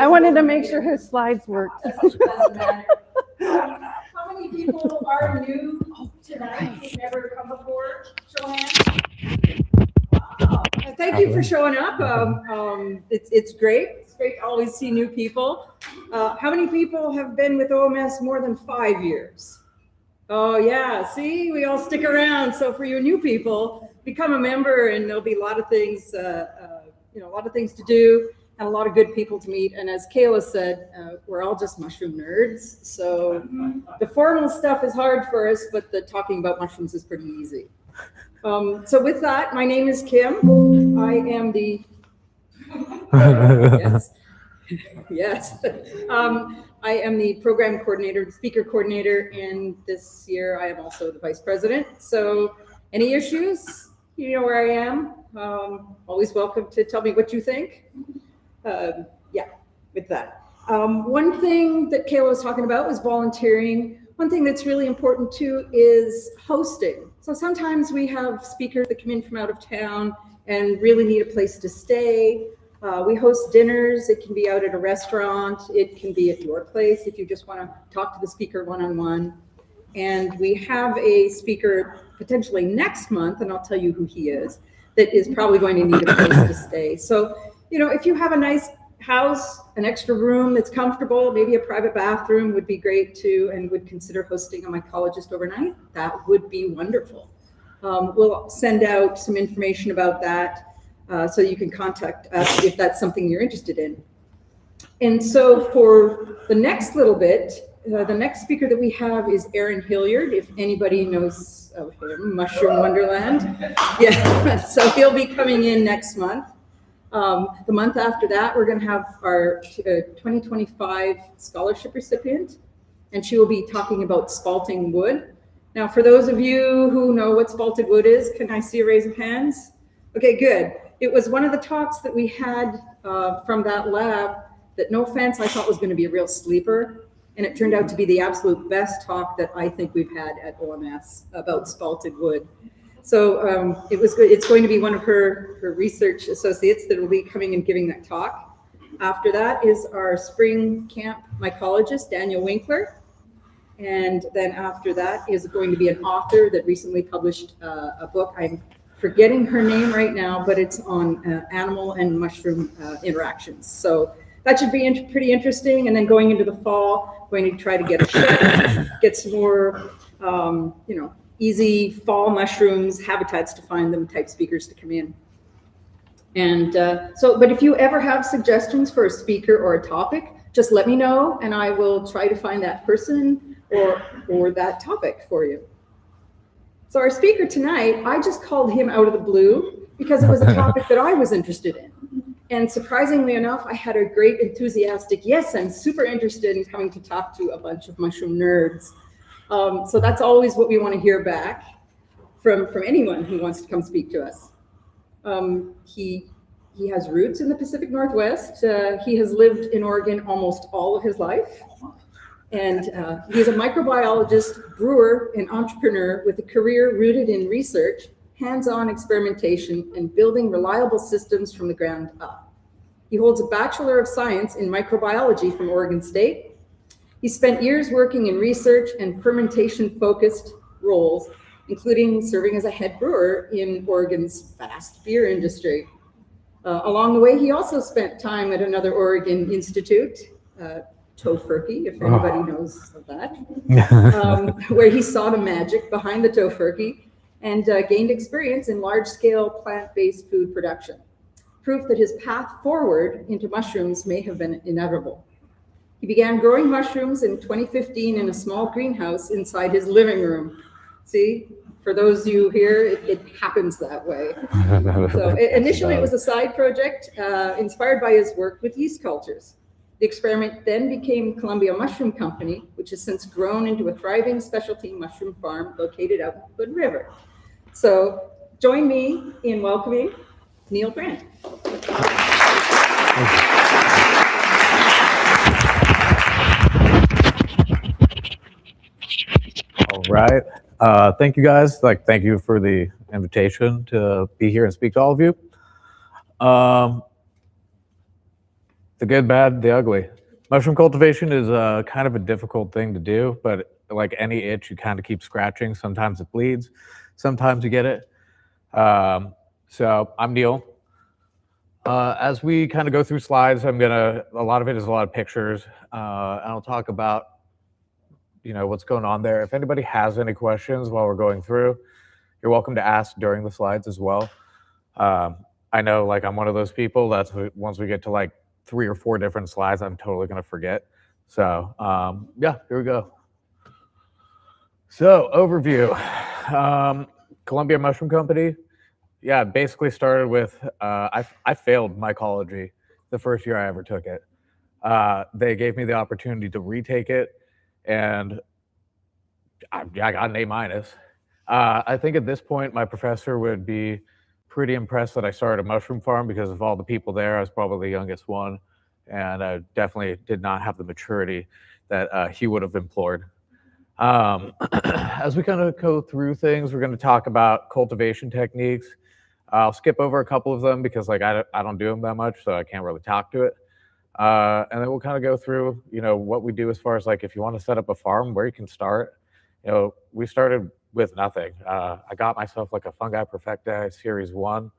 I wanted to make sure his slides worked. Doesn't matter. How many people are new tonight who've never come before? Show of hands. Wow. Thank you for showing up. It's great. It's great to always see new people. How many people have been with OMS more than 5 years? Oh yeah, see, we all stick around. So for you new people, become a member, and there'll be a lot of things, a lot of things to do, and a lot of good people to meet. And as Kayla said, we're all just mushroom nerds. So the formal stuff is hard for us, but the talking about mushrooms is pretty easy. So with that, my name is Kim. I am the yes. I am the program coordinator, the speaker coordinator, and this year I am also the vice president. So any issues, you know where I am. Always welcome to tell me what you think. With that. One thing that Kayla was talking about was volunteering. One thing that's really important too is hosting. So sometimes we have speakers that come in from out of town and really need a place to stay. We host dinners. It can be out at a restaurant. It can be at your place if you just want to talk to the speaker one-on-one. And we have a speaker potentially next month, and I'll tell you who he is, that is probably going to need a place to stay. So, if you have a nice house, an extra room that's comfortable, maybe a private bathroom would be great too, and would consider hosting a mycologist overnight, that would be wonderful. We'll send out some information about that. So you can contact us if that's something you're interested in. And so for the next little bit, the next speaker that we have is Aaron Hilliard, if anybody knows of him, Mushroom Wonderland. Yeah, so he'll be coming in next month. The month after that, we're going to have our 2025 scholarship recipient, and she will be talking about spalting wood. Now, for those of you who know what spalted wood is, can I see a raise of hands? Okay, good. It was one of the talks that we had from that lab that, no offense, I thought was going to be a real sleeper. And it turned out to be the absolute best talk that I think we've had at OMS about spalted wood. So it was good. It's going to be one of her research associates that will be coming and giving that talk. After that is our spring camp mycologist, Daniel Winkler. And then after that is going to be an author that recently published a book. I'm forgetting her name right now, but it's on animal and mushroom interactions. So that should be pretty interesting. And then going into the fall, going to try to get a chef, get some more, easy fall mushrooms, habitats to find them, type speakers to come in. And but if you ever have suggestions for a speaker or a topic, just let me know, and I will try to find that person or that topic for you. So our speaker tonight, I just called him out of the blue because it was a topic that I was interested in. And surprisingly enough, I had a great enthusiastic, yes, I'm super interested in coming to talk to a bunch of mushroom nerds. So that's always what we want to hear back from anyone who wants to come speak to us. He has roots in the Pacific Northwest. He has lived in Oregon almost all of his life. And he's a microbiologist, brewer, and entrepreneur with a career rooted in research, hands-on experimentation, and building reliable systems from the ground up. He holds a Bachelor of Science in Microbiology from Oregon State. He spent years working in research and fermentation-focused roles, including serving as a head brewer in Oregon's vast beer industry. Along the way, he also spent time at another Oregon institute, Tofurkey, if anybody knows of that, where he saw the magic behind the Tofurkey and gained experience in large-scale plant-based food production. Proof that his path forward into mushrooms may have been inevitable. He began growing mushrooms in 2015 in a small greenhouse inside his living room. See, for those of you here, it happens that way. So initially it was a side project inspired by his work with yeast cultures. The experiment then became Columbia Mushroom Company, which has since grown into a thriving specialty mushroom farm located out in Hood River. So join me in welcoming Neil Brent. All right. Thank you guys. Thank you for the invitation to be here and speak to all of you. The good, bad, the ugly. Mushroom cultivation is kind of a difficult thing to do, but like any itch, you kind of keep scratching. Sometimes it bleeds, sometimes you get it. So I'm Neil. As we kind of go through slides, a lot of it is a lot of pictures, and I'll talk about, what's going on there. If anybody has any questions while we're going through, you're welcome to ask during the slides as well. I know, like, I'm one of those people that's once we get to like 3 or 4 different slides, I'm totally going to forget. So yeah, here we go. So overview, Columbia Mushroom Company. Yeah, basically started with, I failed mycology the first year I ever took it. They gave me the opportunity to retake it, and I got an A-. I think at this point, my professor would be pretty impressed that I started a mushroom farm because of all the people there. I was probably the youngest one, and I definitely did not have the maturity that he would have implored. As we kind of go through things, we're going to talk about cultivation techniques. I'll skip over a couple of them because like I don't do them that much, so I can't really talk to it. And then we'll kind of go through, what we do as far as like if you want to set up a farm, where you can start. We started with nothing. I got myself like a Fungi Perfecti Series 1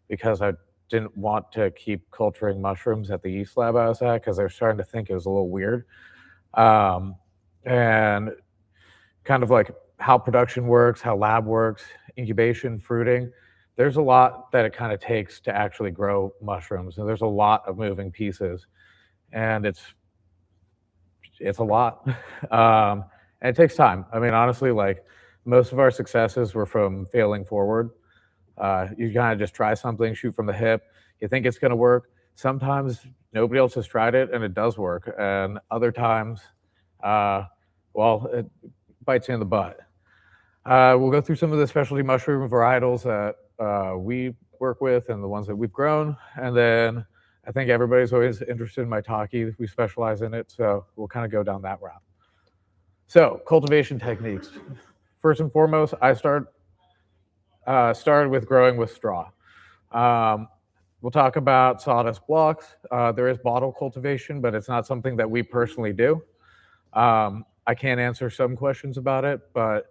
because I didn't want to keep culturing mushrooms at the yeast lab I was at because they were starting to think it was a little weird. And kind of like how production works, how lab works, incubation, fruiting. There's a lot that it kind of takes to actually grow mushrooms, and there's a lot of moving pieces, and it's a lot, and it takes time. I mean, honestly, like most of our successes were from failing forward. You kind of just try something, shoot from the hip. You think it's going to work. Sometimes nobody else has tried it, and it does work, and other times, it bites you in the butt. We'll go through some of the specialty mushroom varietals that we work with and the ones that we've grown. And then I think everybody's always interested in maitake. We specialize in it, so we'll kind of go down that route. So cultivation techniques. First and foremost, I started with growing with straw. We'll talk about sawdust blocks. There is bottle cultivation, but it's not something that we personally do. I can't answer some questions about it, but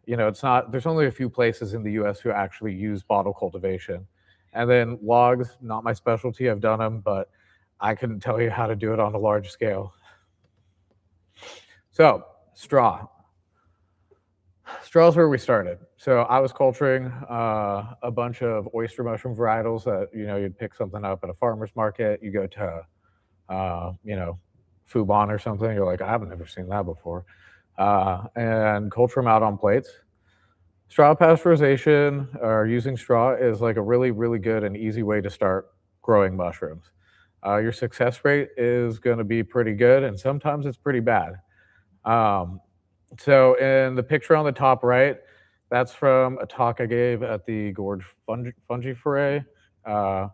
it's not, there's only a few places in the US who actually use bottle cultivation. And then logs, not my specialty, I've done them, but I couldn't tell you how to do it on a large scale. So, straw. Straw's where we started. So I was culturing a bunch of oyster mushroom varietals that, you'd pick something up at a farmer's market, you go to, Fubon or something, you're like, I haven't ever seen that before. And culture them out on plates. Straw pasteurization or using straw is like a really, really good and easy way to start growing mushrooms. Your success rate is going to be pretty good, and sometimes it's pretty bad. So in the picture on the top right, that's from a talk I gave at the Gorge Fungi Foray. I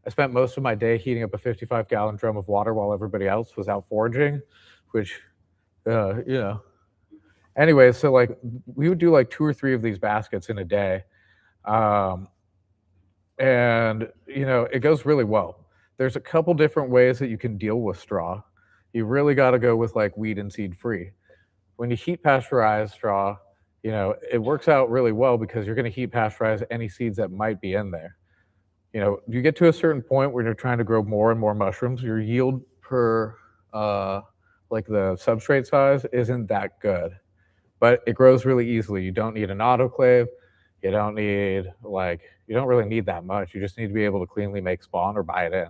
spent most of my day heating up a 55-gallon drum of water while everybody else was out foraging, which, Anyway, so like we would do like 2 or 3 of these baskets in a day. And, it goes really well. There's a couple different ways that you can deal with straw. You really got to go with like weed and seed free. When you heat pasteurize straw, it works out really well because you're going to heat pasteurize any seeds that might be in there. You get to a certain point where you're trying to grow more and more mushrooms, your yield per like the substrate size isn't that good, but it grows really easily. You don't need an autoclave. You don't really need that much. You just need to be able to cleanly make spawn or buy it in.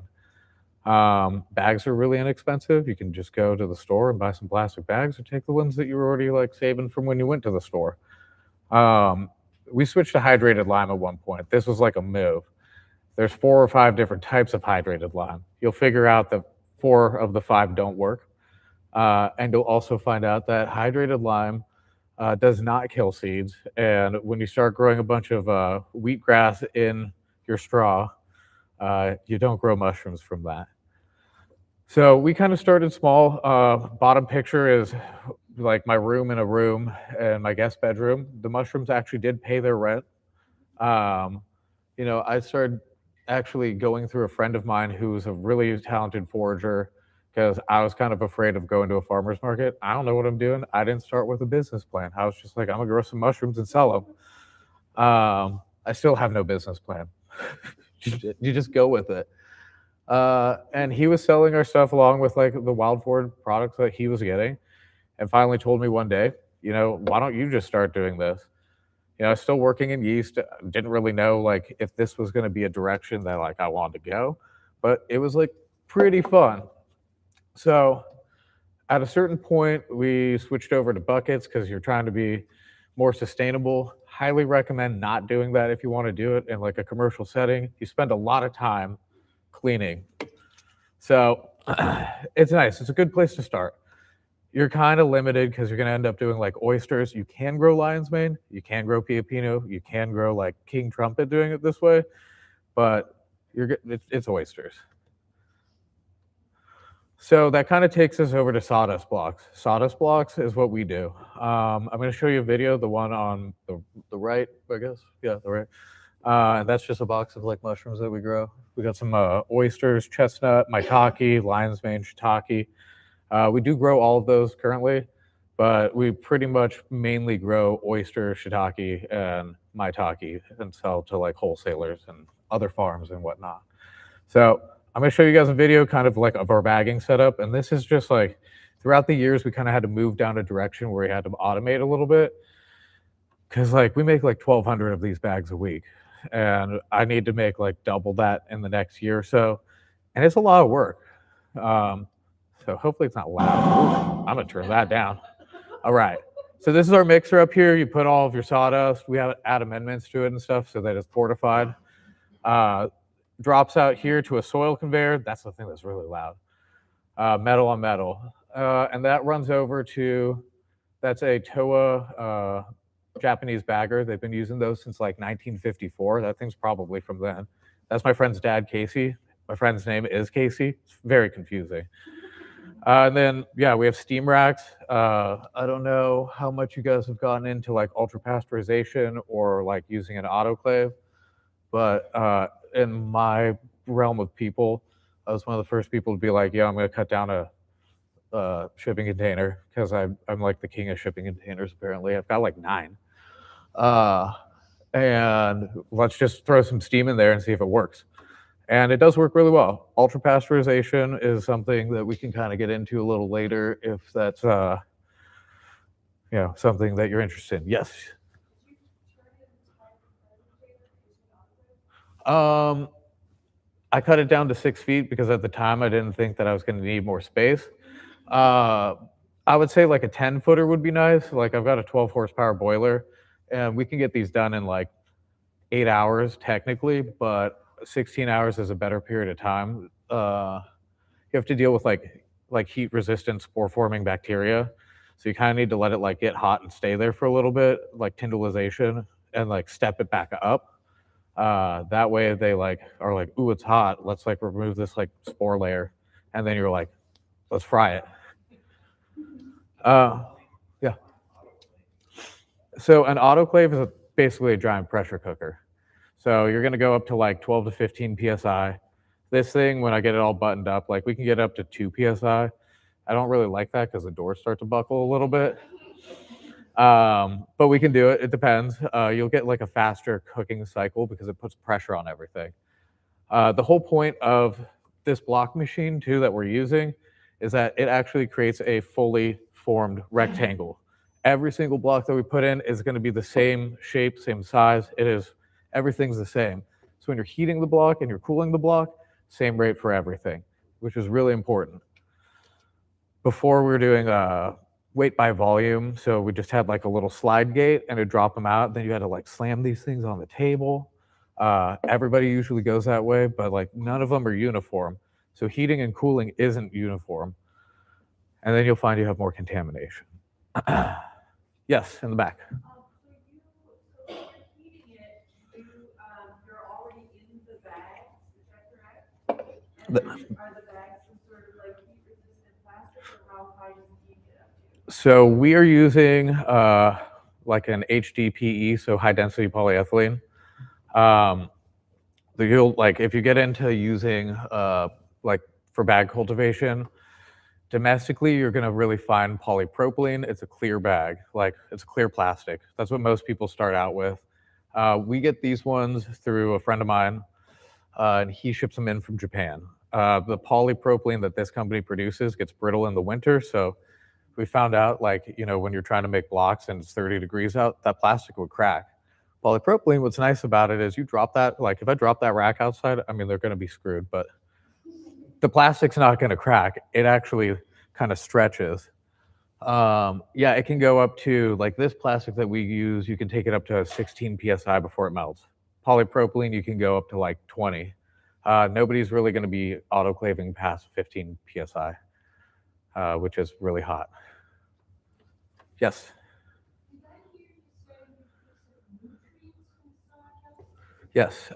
Bags are really inexpensive. You can just go to the store and buy some plastic bags or take the ones that you were already like saving from when you went to the store. We switched to hydrated lime at one point. This was like a move. There's 4 or 5 different types of hydrated lime. You'll figure out that 4 of the 5 don't work. And you'll also find out that hydrated lime does not kill seeds. And when you start growing a bunch of wheatgrass in your straw, you don't grow mushrooms from that. So we kind of started small. Bottom picture is like my room in a room and my guest bedroom. The mushrooms actually did pay their rent. I started actually going through a friend of mine who's a really talented forager because I was kind of afraid of going to a farmer's market. I don't know what I'm doing. I didn't start with a business plan. I was just like, I'm gonna grow some mushrooms and sell them. I still have no business plan. You just go with it. And he was selling our stuff along with like the wild forward products that he was getting, and finally told me one day, why don't you just start doing this? I was still working in yeast. Didn't really know like if this was going to be a direction that like I wanted to go, but it was like pretty fun. So at a certain point, we switched over to buckets because you're trying to be more sustainable. Highly recommend not doing that if you want to do it in like a commercial setting. You spend a lot of time cleaning. So it's nice. It's a good place to start. You're kind of limited because you're going to end up doing like oysters. You can grow lion's mane. You can grow Pioppino. You can grow like king trumpet doing it this way, but it's oysters. So that kind of takes us over to sawdust blocks. Sawdust blocks is what we do. I'm going to show you a video, the one on the right, I guess. Yeah, the right. And that's just a box of like mushrooms that we grow. We got some oysters, chestnut, maitake, lion's mane, shiitake. We do grow all of those currently, but we pretty much mainly grow oyster, shiitake, and maitake and sell to like wholesalers and other farms and whatnot. So I'm going to show you guys a video kind of like of our bagging setup. And this is just like throughout the years, we kind of had to move down a direction where we had to automate a little bit because like we make like 1,200 of these bags a week. And I need to make like double that in the next year or so. And it's a lot of work. So hopefully it's not loud. Ooh, I'm gonna turn that down. All right. So this is our mixer up here. You put all of your sawdust. We have add amendments to it and stuff so that it's fortified. Drops out here to a soil conveyor. That's the thing that's really loud. Metal on metal. And that runs over to, that's a Toa Japanese bagger. They've been using those since like 1954. That thing's probably from then. That's my friend's dad, Casey. My friend's name is Casey. It's very confusing. And then, yeah, we have steam racks. I don't know how much you guys have gotten into like ultra pasteurization or like using an autoclave, but in my realm of people, I was one of the first people to be like, yeah, I'm going to cut down a shipping container because I'm like the king of shipping containers, apparently. I've got like 9. And let's just throw some steam in there and see if it works. And it does work really well. Ultra pasteurization is something that we can kind of get into a little later if that's something that you're interested in. Yes. I cut it down to 6 feet because at the time I didn't think that I was going to need more space. I would say like a 10-footer would be nice. Like I've got a 12 horsepower boiler, and we can get these done in like 8 hours technically, but 16 hours is a better period of time. You have to deal with like heat resistant spore forming bacteria. So you kind of need to let it like get hot and stay there for a little bit, like tyndallization, and like step it back up. That way they like are like, ooh, it's hot. Let's like remove this like spore layer. And then you're like, let's fry it. Yeah. So an autoclave is basically a giant pressure cooker. So you're going to go up to like 12 to 15 PSI. This thing, when I get it all buttoned up, like we can get up to 2 PSI. I don't really like that because the doors start to buckle a little bit. But we can do it. It depends. You'll get like a faster cooking cycle because it puts pressure on everything. The whole point of this block machine too that we're using is that it actually creates a fully formed rectangle. Every single block that we put in is going to be the same shape, same size. Everything's the same. So when you're heating the block and you're cooling the block, same rate for everything, which is really important. Before we were doing weight by volume, so we just had like a little slide gate and it'd drop them out. Then you had to like slam these things on the table. Everybody usually goes that way, but like none of them are uniform. So heating and cooling isn't uniform. And then you'll find you have more contamination. Yes, in the back. Are the bags some sort of like heat resistant plastic, or how high does the heat get up to? So we are using like an HDPE, so high density polyethylene. You'll like if you get into using like for bag cultivation domestically, you're going to really find polypropylene. It's a clear bag, like it's clear plastic. That's what most people start out with. We get these ones through a friend of mine, and he ships them in from Japan. The polypropylene that this company produces gets brittle in the winter, so we found out, like, when you're trying to make blocks and it's 30 degrees out, that plastic would crack. Polypropylene, what's nice about it is you drop that, like if I drop that rack outside, I mean, they're going to be screwed, but the plastic's not going to crack. It actually kind of stretches. Yeah, it can go up to, like this plastic that we use, you can take it up to 16 psi before it melts. Polypropylene, you can go up to like 20. Nobody's really going to be autoclaving past 15 psi, which is really hot. Yes. Yes.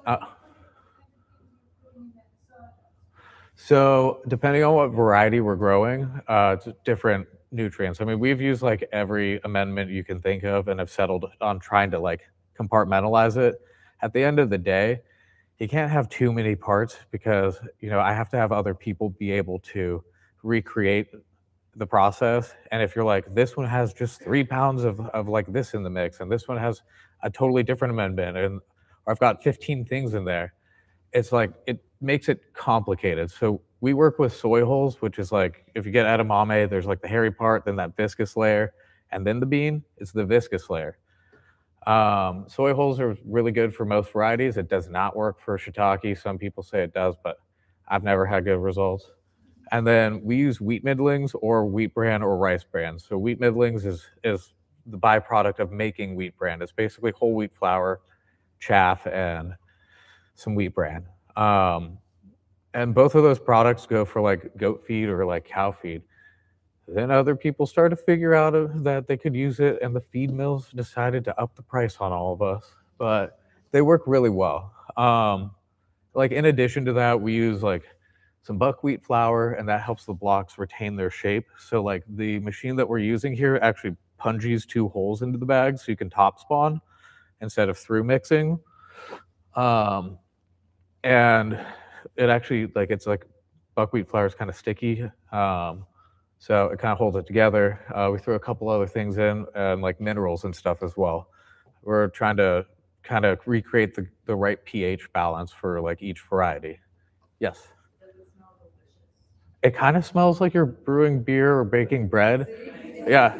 So depending on what variety we're growing, it's different nutrients. I mean, we've used like every amendment you can think of and have settled on trying to like compartmentalize it. At the end of the day, you can't have too many parts because, I have to have other people be able to recreate the process. And if you're like, this one has just 3 pounds of like this in the mix, and this one has a totally different amendment, and or I've got 15 things in there, it's like, it makes it complicated. So we work with soy hulls, which is like, if you get edamame, there's like the hairy part, then that viscous layer, and then the bean, it's the viscous layer. Soy hulls are really good for most varieties. It does not work for shiitake. Some people say it does, but I've never had good results. And then we use wheat middlings or wheat bran or rice bran. So wheat middlings is the byproduct of making wheat bran. It's basically whole wheat flour, chaff, and some wheat bran. And both of those products go for like goat feed or like cow feed. Then other people started to figure out that they could use it, and the feed mills decided to up the price on all of us. But they work really well. Like in addition to that, we use like some buckwheat flour, and that helps the blocks retain their shape. So like the machine that we're using here actually punges 2 holes into the bag so you can top spawn instead of through mixing. And it actually, like, it's like buckwheat flour is kind of sticky. So it kind of holds it together. We throw a couple other things in, and like minerals and stuff as well. We're trying to kind of recreate the right pH balance for like each variety. Yes. It kind of smells like you're brewing beer or baking bread. Yeah.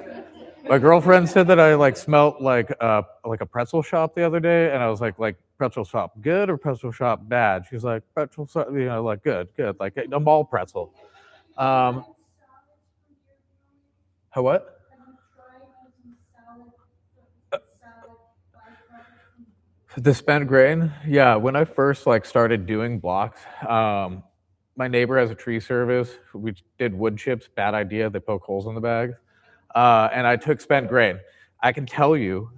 My girlfriend said that I like smelt like a pretzel shop the other day, and I was like pretzel shop good or pretzel shop bad? She's like pretzel shop, like good, like a mall pretzel. How what? The spent grain, yeah. When I first like started doing blocks, my neighbor has a tree service. We did wood chips. Bad idea. They poke holes in the bag. And I took spent grain. I can tell you,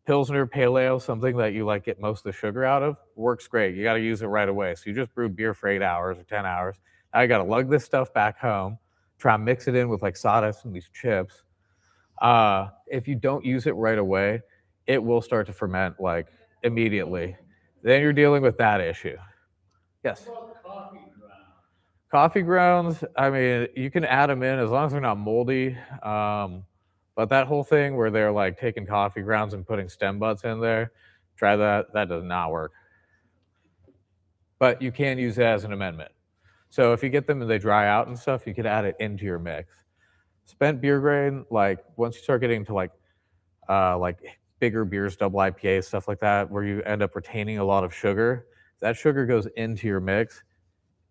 Pilsner Pale Ale, something that you like get most of the sugar out of, works great. You got to use it right away. So you just brewed beer for 8 hours or 10 hours. Now you got to lug this stuff back home, try and mix it in with like sawdust and these chips. If you don't use it right away, it will start to ferment like immediately. Then you're dealing with that issue. Yes. Coffee grounds, I mean, you can add them in as long as they're not moldy. But that whole thing where they're like taking coffee grounds and putting stem butts in there, try that. That does not work. But you can use it as an amendment. So if you get them and they dry out and stuff, you could add it into your mix. Spent beer grain, like once you start getting to like bigger beers, double IPA, stuff like that, where you end up retaining a lot of sugar, that sugar goes into your mix.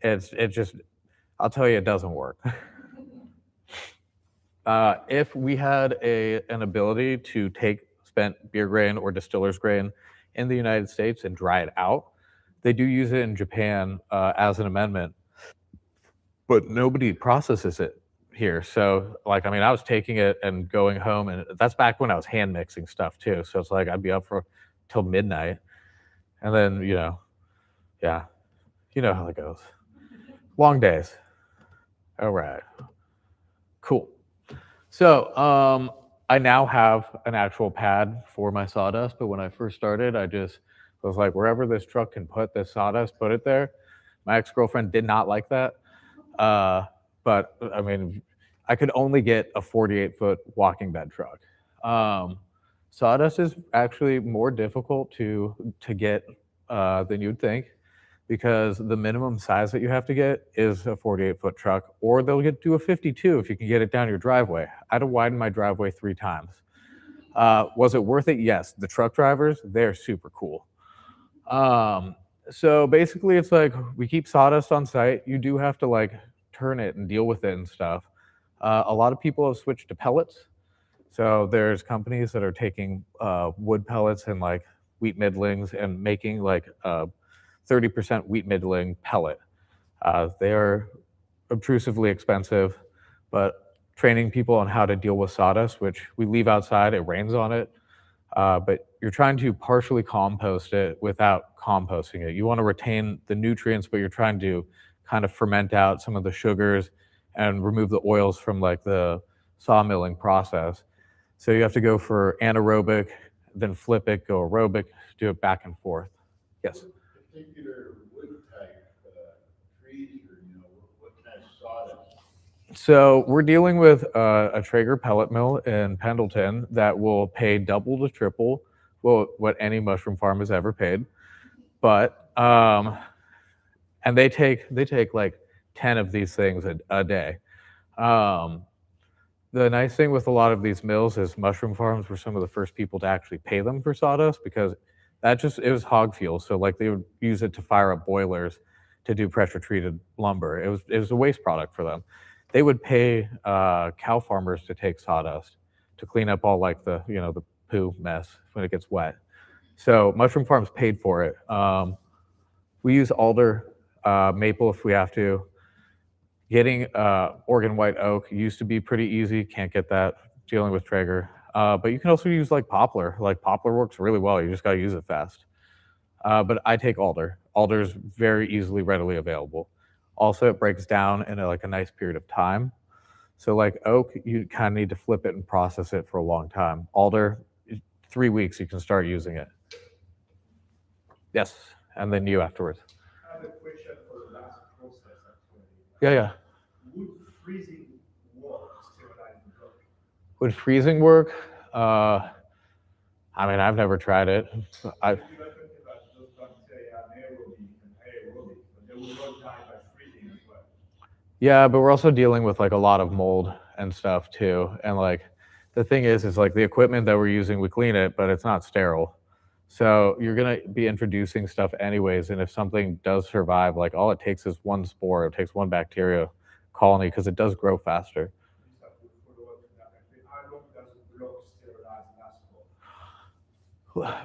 It just, I'll tell you, it doesn't work. If we had an ability to take spent beer grain or distiller's grain in the United States and dry it out, they do use it in Japan as an amendment, but nobody processes it here. So like, I mean, I was taking it and going home, and that's back when I was hand mixing stuff too. So it's like, I'd be up till midnight, and then, yeah, you know how it goes. Long days. All right, cool. So I now have an actual pad for my sawdust, but when I first started, I just I was like, wherever this truck can put this sawdust, put it there. My ex-girlfriend did not like that. But I mean, I could only get a 48-foot walking bed truck. Sawdust is actually more difficult to get than you'd think, because the minimum size that you have to get is a 48-foot truck, or they'll get to a 52 if you can get it down your driveway. I had to widen my driveway 3 times. Was it worth it? Yes. The truck drivers, they're super cool. So basically, it's like we keep sawdust on site. You do have to like turn it and deal with it and stuff. A lot of people have switched to pellets. So there's companies that are taking wood pellets and like wheat middlings and making like 30% wheat middling pellet. They are obtrusively expensive, but training people on how to deal with sawdust, which we leave outside, it rains on it, but you're trying to partially compost it without composting it. You want to retain the nutrients, but you're trying to kind of ferment out some of the sugars and remove the oils from like the sawmilling process. So you have to go for anaerobic, then flip it, go aerobic, do it back and forth. Yes. Particular wood type trees, or what kind of sawdust? So we're dealing with a Traeger pellet mill in Pendleton that will pay double to triple what any mushroom farm has ever paid. But and they take like 10 of these things a day. The nice thing with a lot of these mills is mushroom farms were some of the first people to actually pay them for sawdust, because it was hog fuel. So like they would use it to fire up boilers to do pressure treated lumber. It was a waste product for them. They would pay cow farmers to take sawdust to clean up all like the the poo mess when it gets wet. So mushroom farms paid for it. We use alder, maple if we have to. Getting Oregon white oak used to be pretty easy. Can't get that dealing with Traeger. But you can also use like poplar. Like poplar works really well. You just got to use it fast. But I take alder. Alder is very easily, readily available. Also, it breaks down in like a nice period of time. So like oak, you kind of need to flip it and process it for a long time. Alder, 3 weeks, you can start using it. Yes, and then you afterwards. I have a question for the last process, actually. Yeah. Would freezing work to sterilize the block? Would freezing work? I mean, I've never tried it. You were talking about those bacteria, anaerobic and aerobic, but they will not die by freezing as well. Yeah, but we're also dealing with like a lot of mold and stuff too. And like the thing is like the equipment that we're using, we clean it, but it's not sterile. So you're gonna be introducing stuff anyways. And if something does survive, like all it takes is one spore, it takes one bacteria colony, because it does grow faster. You just have to follow up to that. Actually, how long does the block sterilize last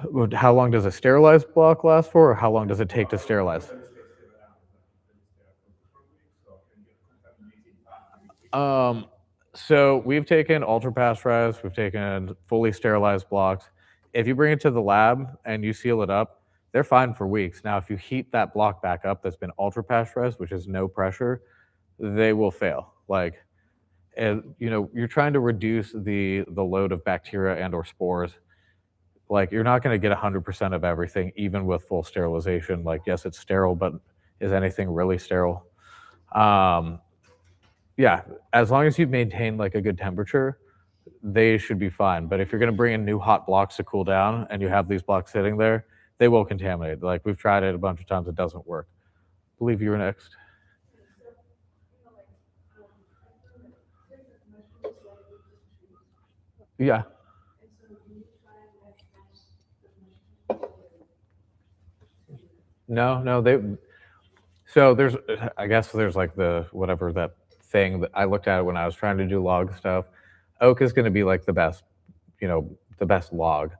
for? How long does a sterilized block last for, or how long does it take to sterilize? So we've taken ultra pasteurized, we've taken fully sterilized blocks. If you bring it to the lab and you seal it up, they're fine for weeks. Now, if you heat that block back up that's been ultra pasteurized, which is no pressure, they will fail. Like, and you're trying to reduce the load of bacteria and or spores. Like, you're not going to get 100% of everything, even with full sterilization. Like, yes, it's sterile, but is anything really sterile? Yeah, as long as you maintain like a good temperature, they should be fine. But if you're going to bring in new hot blocks to cool down and you have these blocks sitting there, they will contaminate. Like, we've tried it a bunch of times, it doesn't work. I believe you were next. Yeah. No. So I guess there's like whatever that thing that I looked at when I was trying to do log stuff. Oak is going to be like the best log.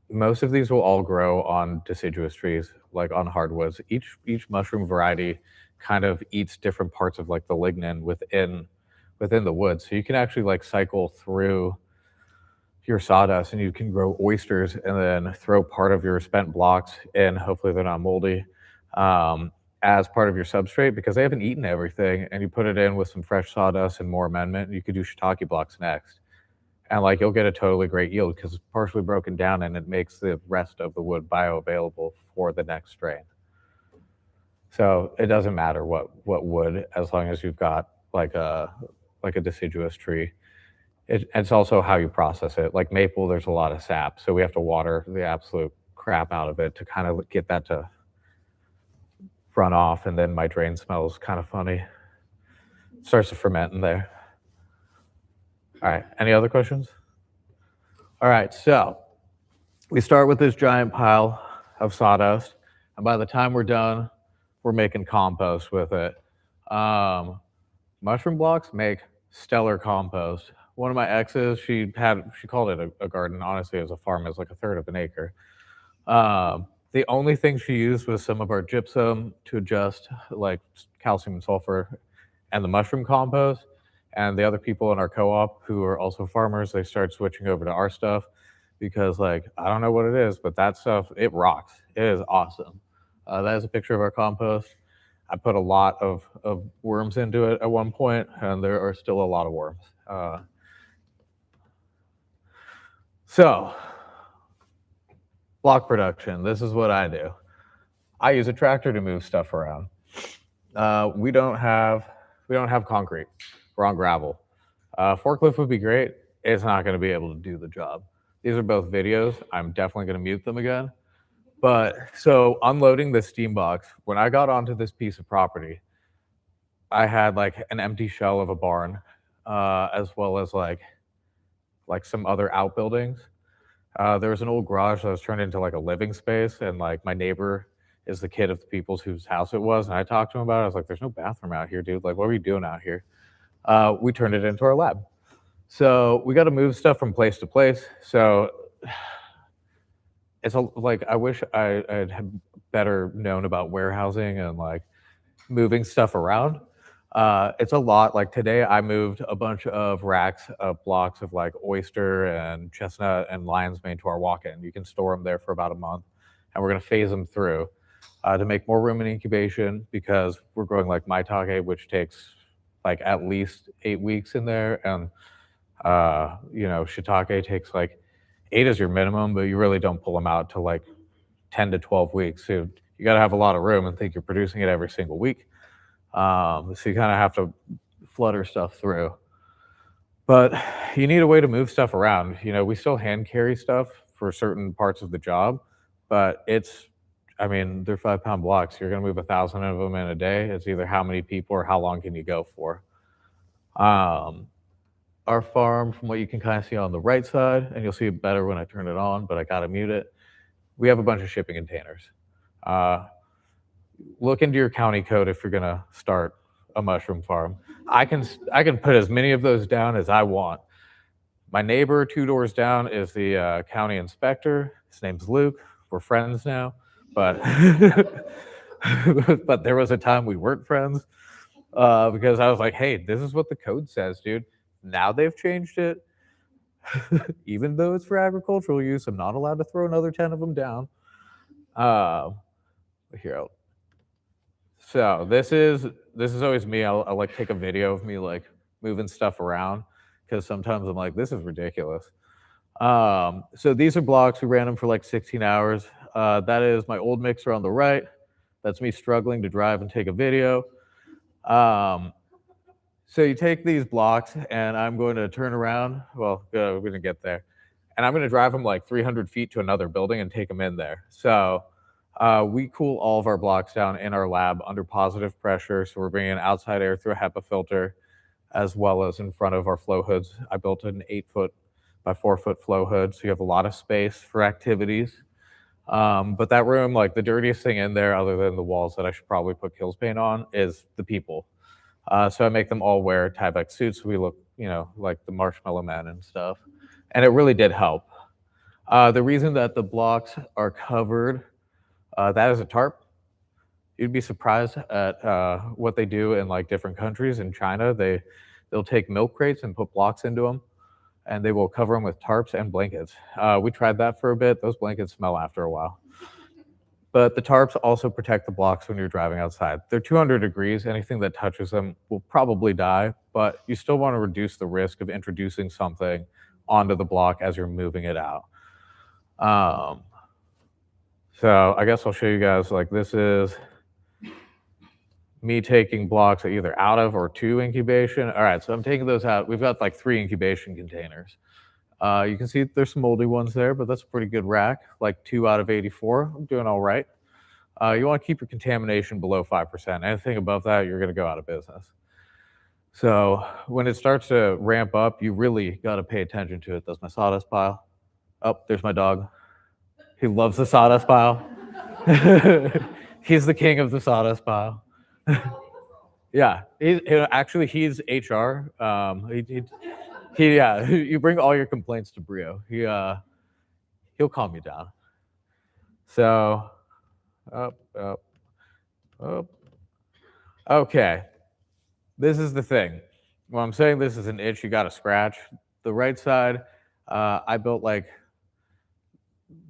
Most of these will all grow on deciduous trees, like on hardwoods. Each mushroom variety kind of eats different parts of like the lignin within the wood. So you can actually like cycle through your sawdust and you can grow oysters and then throw part of your spent blocks in, hopefully they're not moldy, as part of your substrate, because they haven't eaten everything, and you put it in with some fresh sawdust and more amendment. You could do shiitake blocks next. and like you'll get a totally great yield because it's partially broken down and it makes the rest of the wood bioavailable for the next strain. So it doesn't matter what wood, as long as you've got like a deciduous tree. It's also how you process it. Like maple, there's a lot of sap, so we have to water the absolute crap out of it to kind of get that to run off, and then my drain smells kind of funny. It starts to ferment in there. All right, any other questions? All right, so we start with this giant pile of sawdust, and by the time we're done, we're making compost with it. Mushroom blocks make stellar compost. One of my exes, she called it a garden. Honestly, it was a farm. It was like a third of an acre. The only thing she used was some of our gypsum to adjust like calcium and sulfur and the mushroom compost. And the other people in our co-op who are also farmers, they started switching over to our stuff because like, I don't know what it is, but that stuff, it rocks. It is awesome. That is a picture of our compost. I put a lot of worms into it at one point, and there are still a lot of worms. So, block production, this is what I do. I use a tractor to move stuff around. We don't have concrete. We're on gravel. Forklift would be great. It's not going to be able to do the job. These are both videos. I'm definitely going to mute them again. But so unloading the steam box, when I got onto this piece of property, I had like an empty shell of a barn, as well as like some other outbuildings. There was an old garage that was turned into like a living space, and like my neighbor is the kid of the people whose house it was, and I talked to him about it. I was like, "There's no bathroom out here, dude. Like, what are you doing out here?" We turned it into our lab. So we got to move stuff from place to place. So it's like I wish I had better known about warehousing and like moving stuff around. It's a lot. Like today, I moved a bunch of racks of blocks of like oyster and chestnut and lion's mane to our walk-in. You can store them there for about a month, and we're gonna phase them through to make more room in incubation because we're growing like maitake, which takes like at least 8 weeks in there, and shiitake takes like 8 is your minimum, but you really don't pull them out till like 10 to 12 weeks. So you got to have a lot of room and think you're producing it every single week. So you kind of have to flutter stuff through. But you need a way to move stuff around. You know, we still hand carry stuff for certain parts of the job, but they're 5-pound blocks. You're going to move 1,000 of them in a day. It's either how many people or how long can you go for. Our farm, from what you can kind of see on the right side, and you'll see it better when I turn it on, but I gotta mute it. We have a bunch of shipping containers. Look into your county code if you're gonna start a mushroom farm. I can put as many of those down as I want. My neighbor 2 doors down is the county inspector. His name's Luke. We're friends now, but but there was a time we weren't friends because I was like, hey, this is what the code says, dude. Now they've changed it. Even though it's for agricultural use, I'm not allowed to throw another 10 of them down. Here, so this is always me. I'll like take a video of me like moving stuff around because sometimes I'm like, this is ridiculous. So these are blocks. We ran them for like 16 hours. That is my old mixer on the right. That's me struggling to drive and take a video. So you take these blocks, and I'm going to turn around. Well, we're going to get there. And I'm going to drive them like 300 feet to another building and take them in there. So we cool all of our blocks down in our lab under positive pressure. So we're bringing outside air through a HEPA filter, as well as in front of our flow hoods. I built an 8-foot by 4-foot flow hood, so you have a lot of space for activities. But that room, like the dirtiest thing in there, other than the walls that I should probably put kills paint on, is the people. So I make them all wear Tyvek suits. So we look, like the Marshmallow Man and stuff. And it really did help. The reason that the blocks are covered, that is a tarp. You'd be surprised at what they do in like different countries. In China, they'll take milk crates and put blocks into them, and they will cover them with tarps and blankets. We tried that for a bit. Those blankets smell after a while. But the tarps also protect the blocks when you're driving outside. They're 200 degrees. Anything that touches them will probably die, but you still want to reduce the risk of introducing something onto the block as you're moving it out. So I guess I'll show you guys, like, this is me taking blocks either out of or to incubation. All right, so I'm taking those out. We've got like 3 incubation containers. You can see there's some moldy ones there, but that's a pretty good rack, like 2 out of 84. I'm doing all right. You want to keep your contamination below 5%. Anything above that, you're going to go out of business. So when it starts to ramp up, you really got to pay attention to it. That's my sawdust pile. Oh, there's my dog. He loves the sawdust pile. He's the king of the sawdust pile. Yeah, actually he's HR. Yeah, you bring all your complaints to Brio. He'll calm you down. So, up. Okay, this is the thing. When I'm saying this is an itch, you got to scratch. The right side, I built like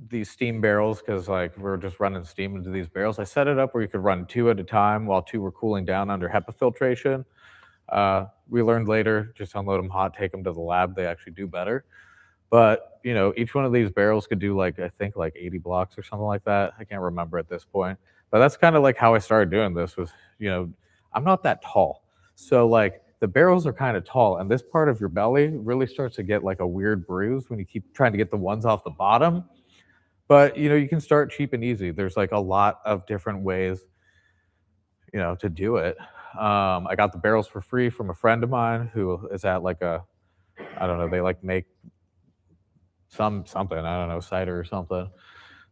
these steam barrels because like we're just running steam into these barrels. I set it up where you could run 2 at a time while 2 were cooling down under HEPA filtration. We learned later, just unload them hot, take them to the lab. They actually do better. But, you know, each one of these barrels could do like, I think like 80 blocks or something like that. I can't remember at this point. But that's kind of like how I started doing this was, you know, I'm not that tall. So like the barrels are kind of tall and this part of your belly really starts to get like a weird bruise when you keep trying to get the ones off the bottom. But, you know, you can start cheap and easy. There's like a lot of different ways, you know, to do it. I got the barrels for free from a friend of mine who is at like I don't know, they like make something, I don't know, cider or something.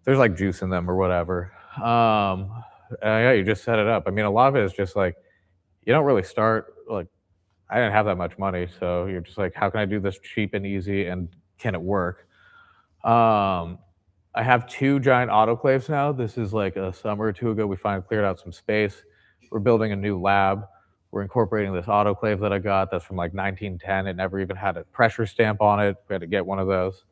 There's like juice in them or whatever. Yeah, you just set it up. I mean, a lot of it is just like, you don't really start, like, I didn't have that much money. So you're just like, how can I do this cheap and easy and can it work? I have 2 giant autoclaves now. This is like a summer or 2 ago. We finally cleared out some space. We're building a new lab. We're incorporating this autoclave that I got that's from like 1910. It never even had a pressure stamp on it. We had to get one of those.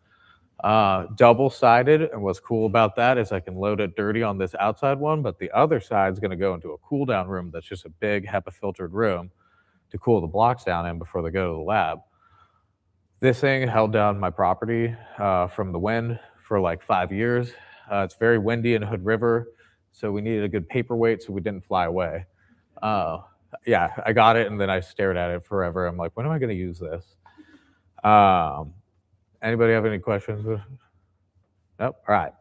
Double-sided, and what's cool about that is I can load it dirty on this outside one, but the other side is going to go into a cool down room that's just a big HEPA filtered room to cool the blocks down in before they go to the lab. This thing held down my property from the wind for like 5 years. It's very windy in Hood River, so we needed a good paperweight so we didn't fly away. Yeah, I got it and then I stared at it forever. I'm like, when am I going to use this? Anybody have any questions? Nope. All right.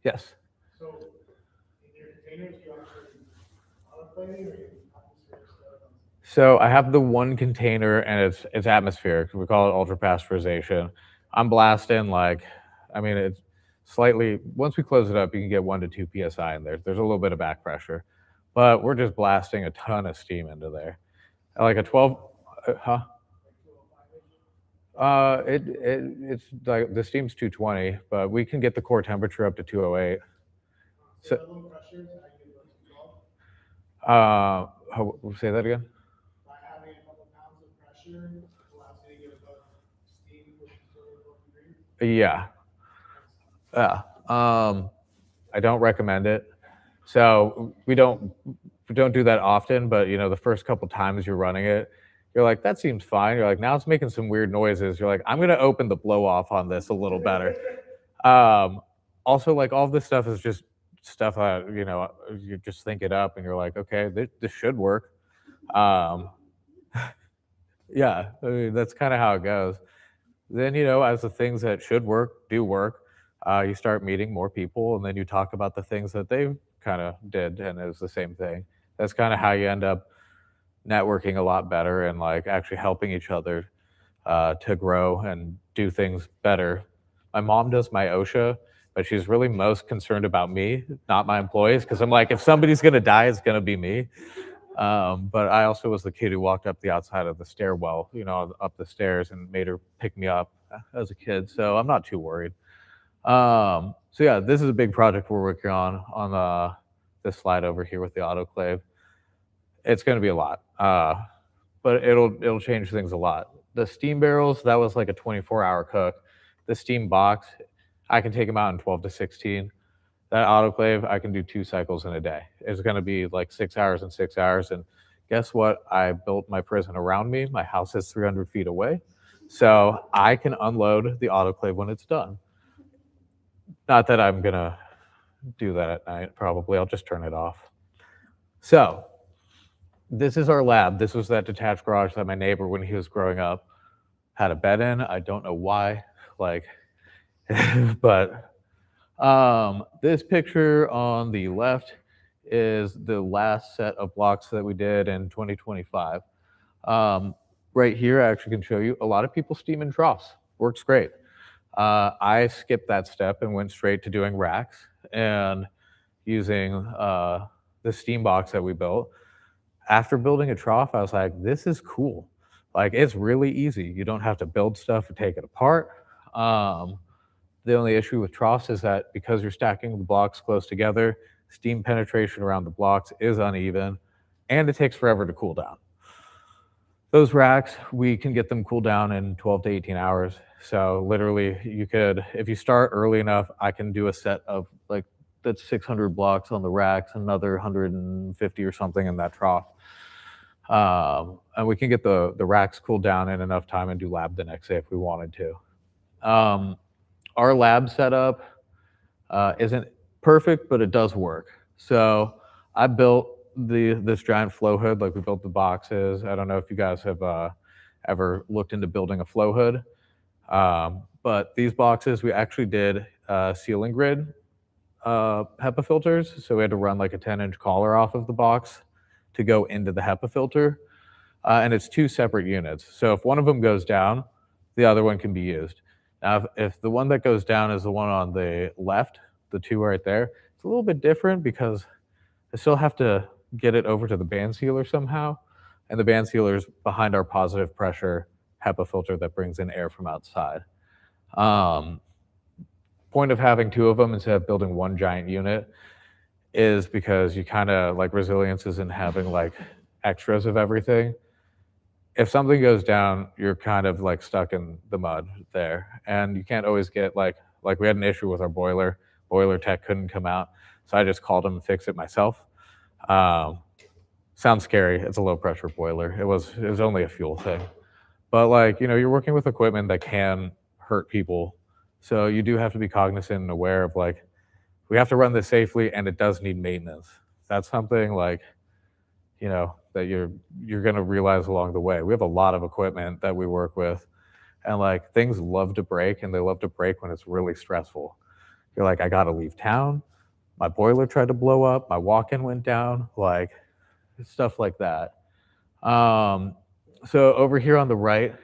Yes. So, in your containers, you actually autoclaving or you atmospheric stuff? So I have the one container and it's atmospheric. We call it ultra pasteurization. I'm blasting like, I mean, it's slightly, once we close it up, you can get 1 to 2 PSI in there. There's a little bit of back pressure, but we're just blasting a ton of steam into there. Like a 12, it's like the steam's 220, but we can get the core temperature up to 208. So, say that again? By having a couple pounds of pressure allows you to get above steam, which is 212 degrees. Yeah. I don't recommend it. So we don't do that often, but you know, the first couple times you're running it, you're like, that seems fine. You're like, now it's making some weird noises. You're like, I'm gonna open the blow off on this a little better. Also, like all this stuff is just stuff that, you know, you just think it up and you're like, okay, this should work. Yeah, I mean, that's kind of how it goes. Then, you know, as the things that should work do work, you start meeting more people and then you talk about the things that they kind of did and it was the same thing. That's kind of how you end up networking a lot better and like actually helping each other to grow and do things better. My mom does my OSHA, but she's really most concerned about me, not my employees, because I'm like, if somebody's gonna die, it's gonna be me. But I also was the kid who walked up the outside of the stairwell, you know, up the stairs and made her pick me up as a kid. So I'm not too worried. So yeah, this is a big project we're working on this slide over here with the autoclave. It's going to be a lot, but it'll change things a lot. The steam barrels, that was like a 24-hour cook. The steam box, I can take them out in 12 to 16. That autoclave, I can do 2 cycles in a day. It's going to be like 6 hours and 6 hours. And guess what? I built my prison around me. My house is 300 feet away. So I can unload the autoclave when it's done. Not that I'm gonna do that at night, probably. I'll just turn it off. So this is our lab. This was that detached garage that my neighbor, when he was growing up, had a bed in. I don't know why, like, but this picture on the left is the last set of blocks that we did in 2025. Right here, I actually can show you a lot of people steam in troughs. Works great. I skipped that step and went straight to doing racks and using the steam box that we built. After building a trough, I was like, this is cool. Like, it's really easy. You don't have to build stuff or take it apart. The only issue with troughs is that because you're stacking the blocks close together, steam penetration around the blocks is uneven, and it takes forever to cool down. Those racks, we can get them cooled down in 12 to 18 hours. So literally, you could, if you start early enough, I can do a set of like that's 600 blocks on the racks, another 150 or something in that trough. And we can get the racks cooled down in enough time and do lab the next day if we wanted to. Our lab setup isn't perfect, but it does work. So I built this giant flow hood, like we built the boxes. I don't know if you guys have ever looked into building a flow hood, but these boxes, we actually did ceiling grid HEPA filters. So we had to run like a 10-inch collar off of the box to go into the HEPA filter. And it's 2 separate units. So if one of them goes down, the other one can be used. Now, if the one that goes down is the one on the left, the 2 right there, it's a little bit different because I still have to get it over to the band sealer somehow. And the band sealer is behind our positive pressure HEPA filter that brings in air from outside. Point of having 2 of them instead of building one giant unit is because you kind of like resilience isn't having like extras of everything. If something goes down, you're kind of like stuck in the mud there. And you can't always get like we had an issue with our boiler. Boiler tech couldn't come out. So I just called him and fixed it myself. Sounds scary. It's a low pressure boiler. It was only a fuel thing. But like, you're working with equipment that can hurt people. So you do have to be cognizant and aware of like, we have to run this safely and it does need maintenance. That's something like, that you're going to realize along the way. We have a lot of equipment that we work with, and like things love to break, and they love to break when it's really stressful. You're like, I got to leave town. My boiler tried to blow up. My walk-in went down. Like stuff like that. So over here on the right,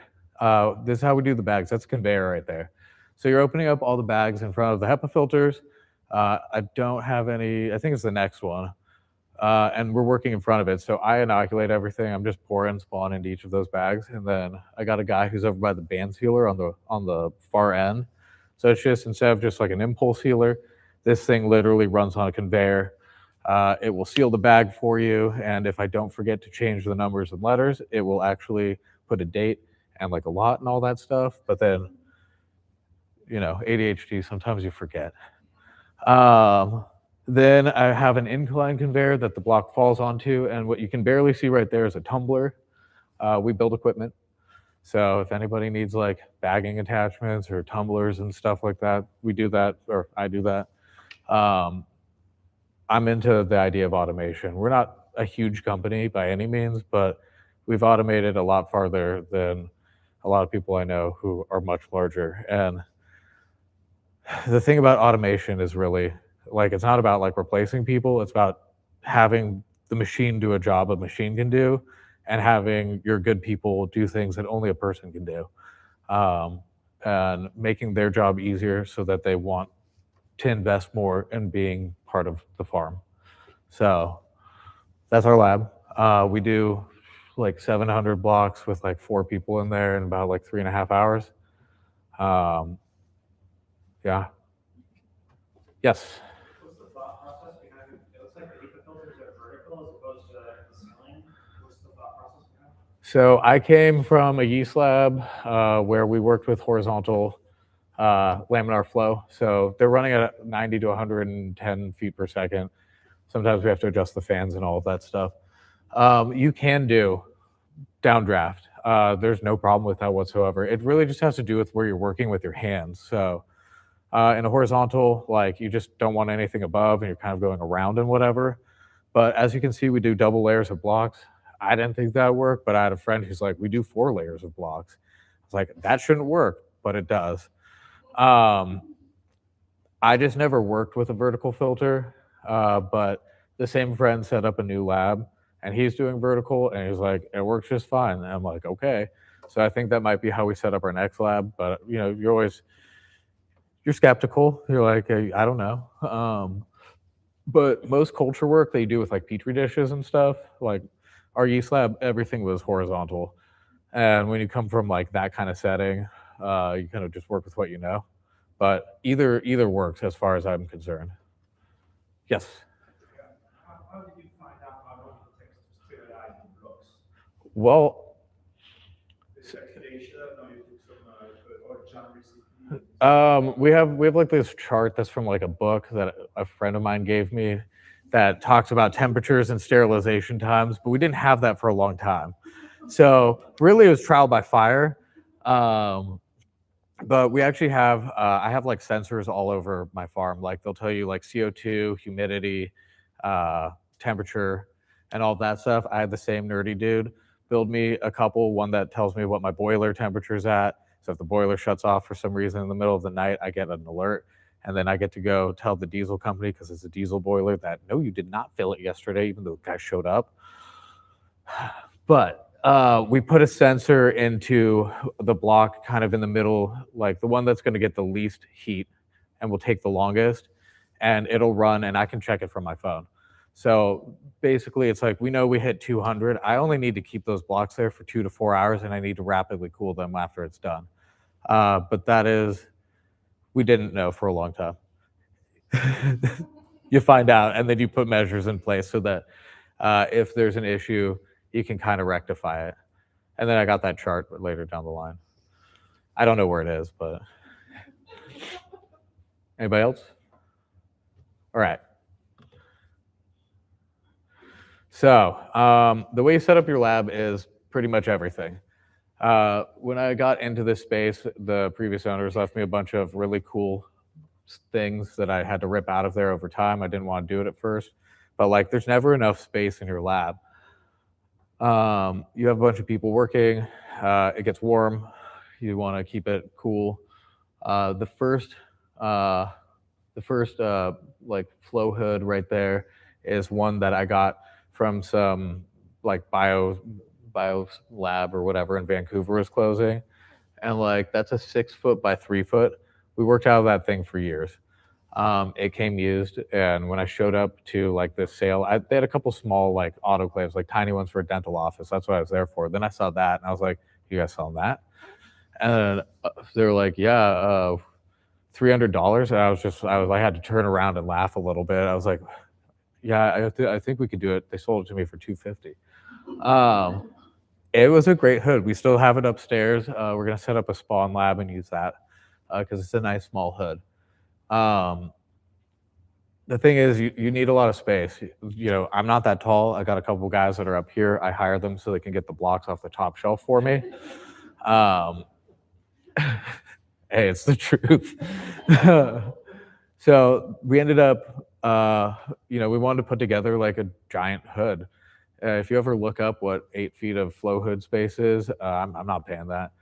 this is how we do the bags. That's a conveyor right there. So you're opening up all the bags in front of the HEPA filters. I don't have any. I think it's the next one. And we're working in front of it. So I inoculate everything. I'm just pouring spawn into each of those bags. And then I got a guy who's over by the band sealer on the far end. So it's just, instead of just like an impulse sealer, this thing literally runs on a conveyor. It will seal the bag for you. And if I don't forget to change the numbers and letters, it will actually put a date and like a lot and all that stuff. But then, ADHD, sometimes you forget. Then I have an incline conveyor that the block falls onto, and what you can barely see right there is a tumbler. We build equipment. So if anybody needs like bagging attachments or tumblers and stuff like that, we do that, or I do that. I'm into the idea of automation. We're not a huge company by any means, but we've automated a lot farther than a lot of people I know who are much larger. And the thing about automation is really, like, it's not about like replacing people. It's about having the machine do a job a machine can do, and having your good people do things that only a person can do, and making their job easier so that they want to invest more in being part of the farm. So that's our lab. We do like 700 blocks with like 4 people in there in about like 3.5 hours. Yeah. Yes. What's the thought process behind it? It looks like the HEPA filters are vertical as opposed to the ceiling. What's the thought process behind it? So I came from a yeast lab where we worked with horizontal laminar flow. So they're running at 90 to 110 feet per second. Sometimes we have to adjust the fans and all of that stuff. You can do downdraft. there's no problem with that whatsoever. It really just has to do with where you're working with your hands. So in a horizontal, like you just don't want anything above and you're kind of going around and whatever. But as you can see, we do double layers of blocks. I didn't think that would work, but I had a friend who's like, we do 4 layers of blocks. I was like, that shouldn't work, but it does. I just never worked with a vertical filter, but the same friend set up a new lab and he's doing vertical and he's like, it works just fine. And I'm like, okay. So I think that might be how we set up our next lab. But you know, you're skeptical. You're like, hey, I don't know. But most culture work they do with like petri dishes and stuff. Like our yeast lab, everything was horizontal. And when you come from like that kind of setting, you kind of just work with what you know. But either works as far as I'm concerned. Yes. How did you find out how long it takes to sterilize the blocks? Well, Is it station, or you took some or jam recipe? we have like this chart that's from like a book that a friend of mine gave me that talks about temperatures and sterilization times, but we didn't have that for a long time. So really it was trial by fire. But we actually have, I have like sensors all over my farm. Like they'll tell you like CO2, humidity, temperature, and all that stuff. I had the same nerdy dude build me a couple, one that tells me what my boiler temperature's at. So if the boiler shuts off for some reason in the middle of the night, I get an alert. And then I get to go tell the diesel company, because it's a diesel boiler, that no, you did not fill it yesterday, even though the guy showed up. But we put a sensor into the block kind of in the middle, like the one that's going to get the least heat and will take the longest, and it'll run and I can check it from my phone. So basically it's like, we know we hit 200. I only need to keep those blocks there for 2 to 4 hours and I need to rapidly cool them after it's done. But that is, we didn't know for a long time. You find out and then you put measures in place so that if there's an issue, you can kind of rectify it. And then I got that chart later down the line. I don't know where it is, but anybody else? All right. So the way you set up your lab is pretty much everything. When I got into this space, the previous owners left me a bunch of really cool things that I had to rip out of there over time. I didn't want to do it at first, but like there's never enough space in your lab. You have a bunch of people working, it gets warm, you want to keep it cool. The first like flow hood right there is one that I got from some like bio lab or whatever in Vancouver was closing. And like, that's a 6 foot by 3 foot. We worked out of that thing for years. It came used, and when I showed up to like this sale, they had a couple small like autoclaves, like tiny ones for a dental office. That's what I was there for. Then I saw that, and I was like, "You guys selling that?" And they were like, "Yeah, $300." And I had to turn around and laugh a little bit. I was like, "Yeah, I think we could do it." They sold it to me for $250. It was a great hood. We still have it upstairs. We're gonna set up a spawn lab and use that because it's a nice small hood. The thing is, you need a lot of space. You know, I'm not that tall. I got a couple guys that are up here. I hire them so they can get the blocks off the top shelf for me. Hey, it's the truth. So we ended up, you know, we wanted to put together like a giant hood. If you ever look up what 8 feet of flow hood space is, I'm not paying that.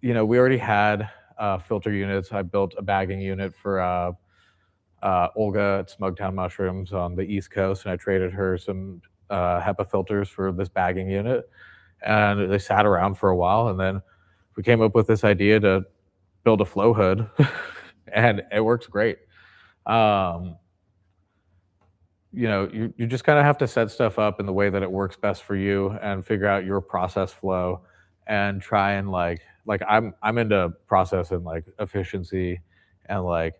You know, we already had filter units. I built a bagging unit for Olga at Smugtown Mushrooms on the East Coast, and I traded her some HEPA filters for this bagging unit. And they sat around for a while, and then we came up with this idea to build a flow hood, and it works great. You know, you just kind of have to set stuff up in the way that it works best for you and figure out your process flow and try and like I'm into process and like efficiency and like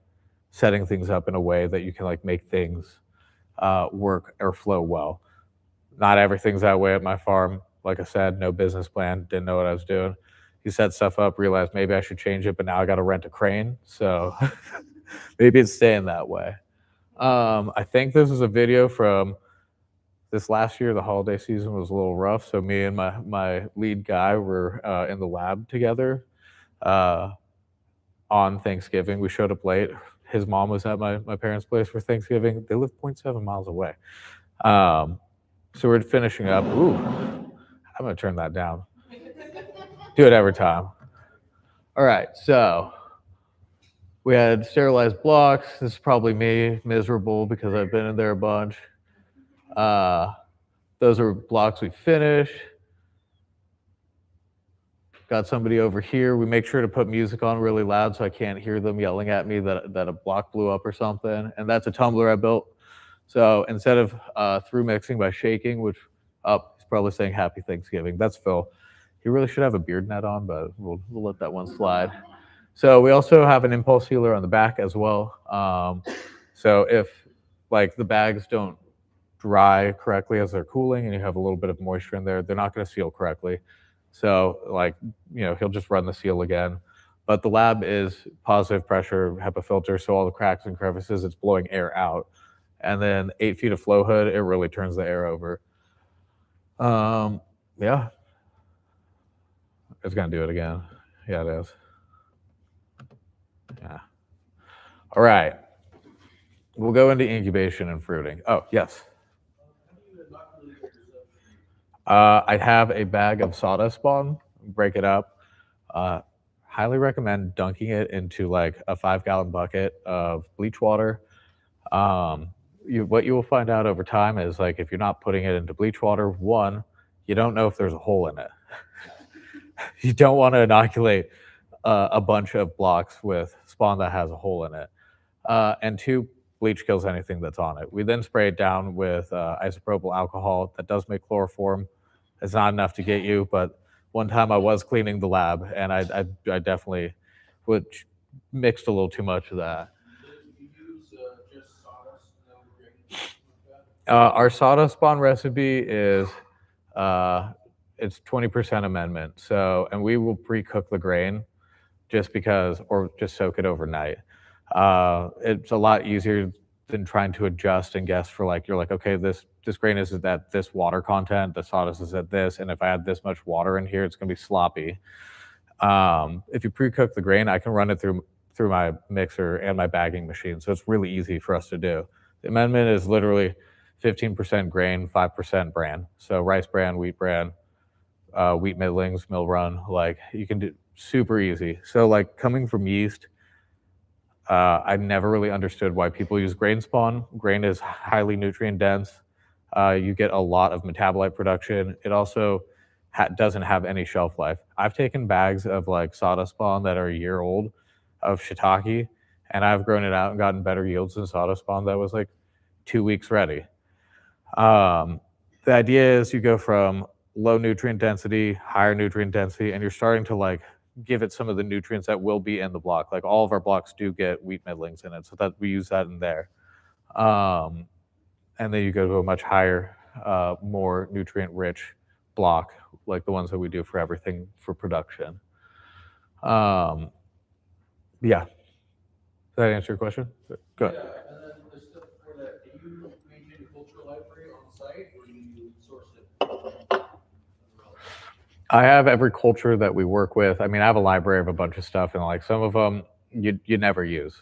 setting things up in a way that you can like make things work or flow well. Not everything's that way at my farm. Like I said, no business plan, didn't know what I was doing. You set stuff up, realized maybe I should change it, but now I got to rent a crane. So maybe it's staying that way. I think this is a video from This last year, the holiday season was a little rough, so me and my lead guy were in the lab together on Thanksgiving. We showed up late. His mom was at my parents' place for Thanksgiving. They live 0.7 miles away. So we're finishing up. Ooh, I'm gonna turn that down. Do it every time. All right, so we had sterilized blocks. This is probably me, miserable because I've been in there a bunch. Those are blocks we finished. Got somebody over here. We make sure to put music on really loud so I can't hear them yelling at me that a block blew up or something. And that's a tumbler I built. So instead of through mixing by shaking, which he's probably saying Happy Thanksgiving. That's Phil. He really should have a beard net on, but we'll let that one slide. So we also have an impulse sealer on the back as well. So if like the bags don't dry correctly as they're cooling and you have a little bit of moisture in there, they're not going to seal correctly. So like, he'll just run the seal again. But the lab is positive pressure HEPA filter, so all the cracks and crevices, it's blowing air out. And then 8 feet of flow hood, it really turns the air over. Yeah. It's going to do it again. Yeah, it is. Yeah. All right. We'll go into incubation and fruiting. Oh, yes. I have a bag of sawdust spawn, break it up. Highly recommend dunking it into like a 5-gallon bucket of bleach water. What you will find out over time is like if you're not putting it into bleach water, one, you don't know if there's a hole in it. You don't want to inoculate a bunch of blocks with spawn that has a hole in it. And two, bleach kills anything that's on it. We then spray it down with isopropyl alcohol that does make chloroform. It's not enough to get you, but one time I was cleaning the lab and I definitely mixed a little too much of that. Our sawdust spawn recipe is it's 20% amendment. So, and we will pre-cook the grain just because, or just soak it overnight. It's a lot easier than trying to adjust and guess for like, you're like, okay, this grain is at this water content, the sawdust is at this, and if I add this much water in here, it's gonna be sloppy. If you pre-cook the grain, I can run it through my mixer and my bagging machine, so it's really easy for us to do. The amendment is literally 15% grain, 5% bran. So rice bran, wheat middlings, mill run, like you can do super easy. So like coming from yeast, I never really understood why people use grain spawn. Grain is highly nutrient dense. You get a lot of metabolite production. It also doesn't have any shelf life. I've taken bags of like sawdust spawn that are a year old of shiitake, and I've grown it out and gotten better yields than sawdust spawn that was like 2 weeks ready. The idea is you go from low nutrient density, higher nutrient density, and you're starting to like give it some of the nutrients that will be in the block. Like all of our blocks do get wheat middlings in it, so that we use that in there. And then you go to a much higher, more nutrient-rich block, like the ones that we do for everything for production. Yeah. Does that answer your question? Go ahead. Yeah, and then the stuff for that, do you maintain a culture library on site or do you source it? I have every culture that we work with. I mean, I have a library of a bunch of stuff, and like some of them you never use.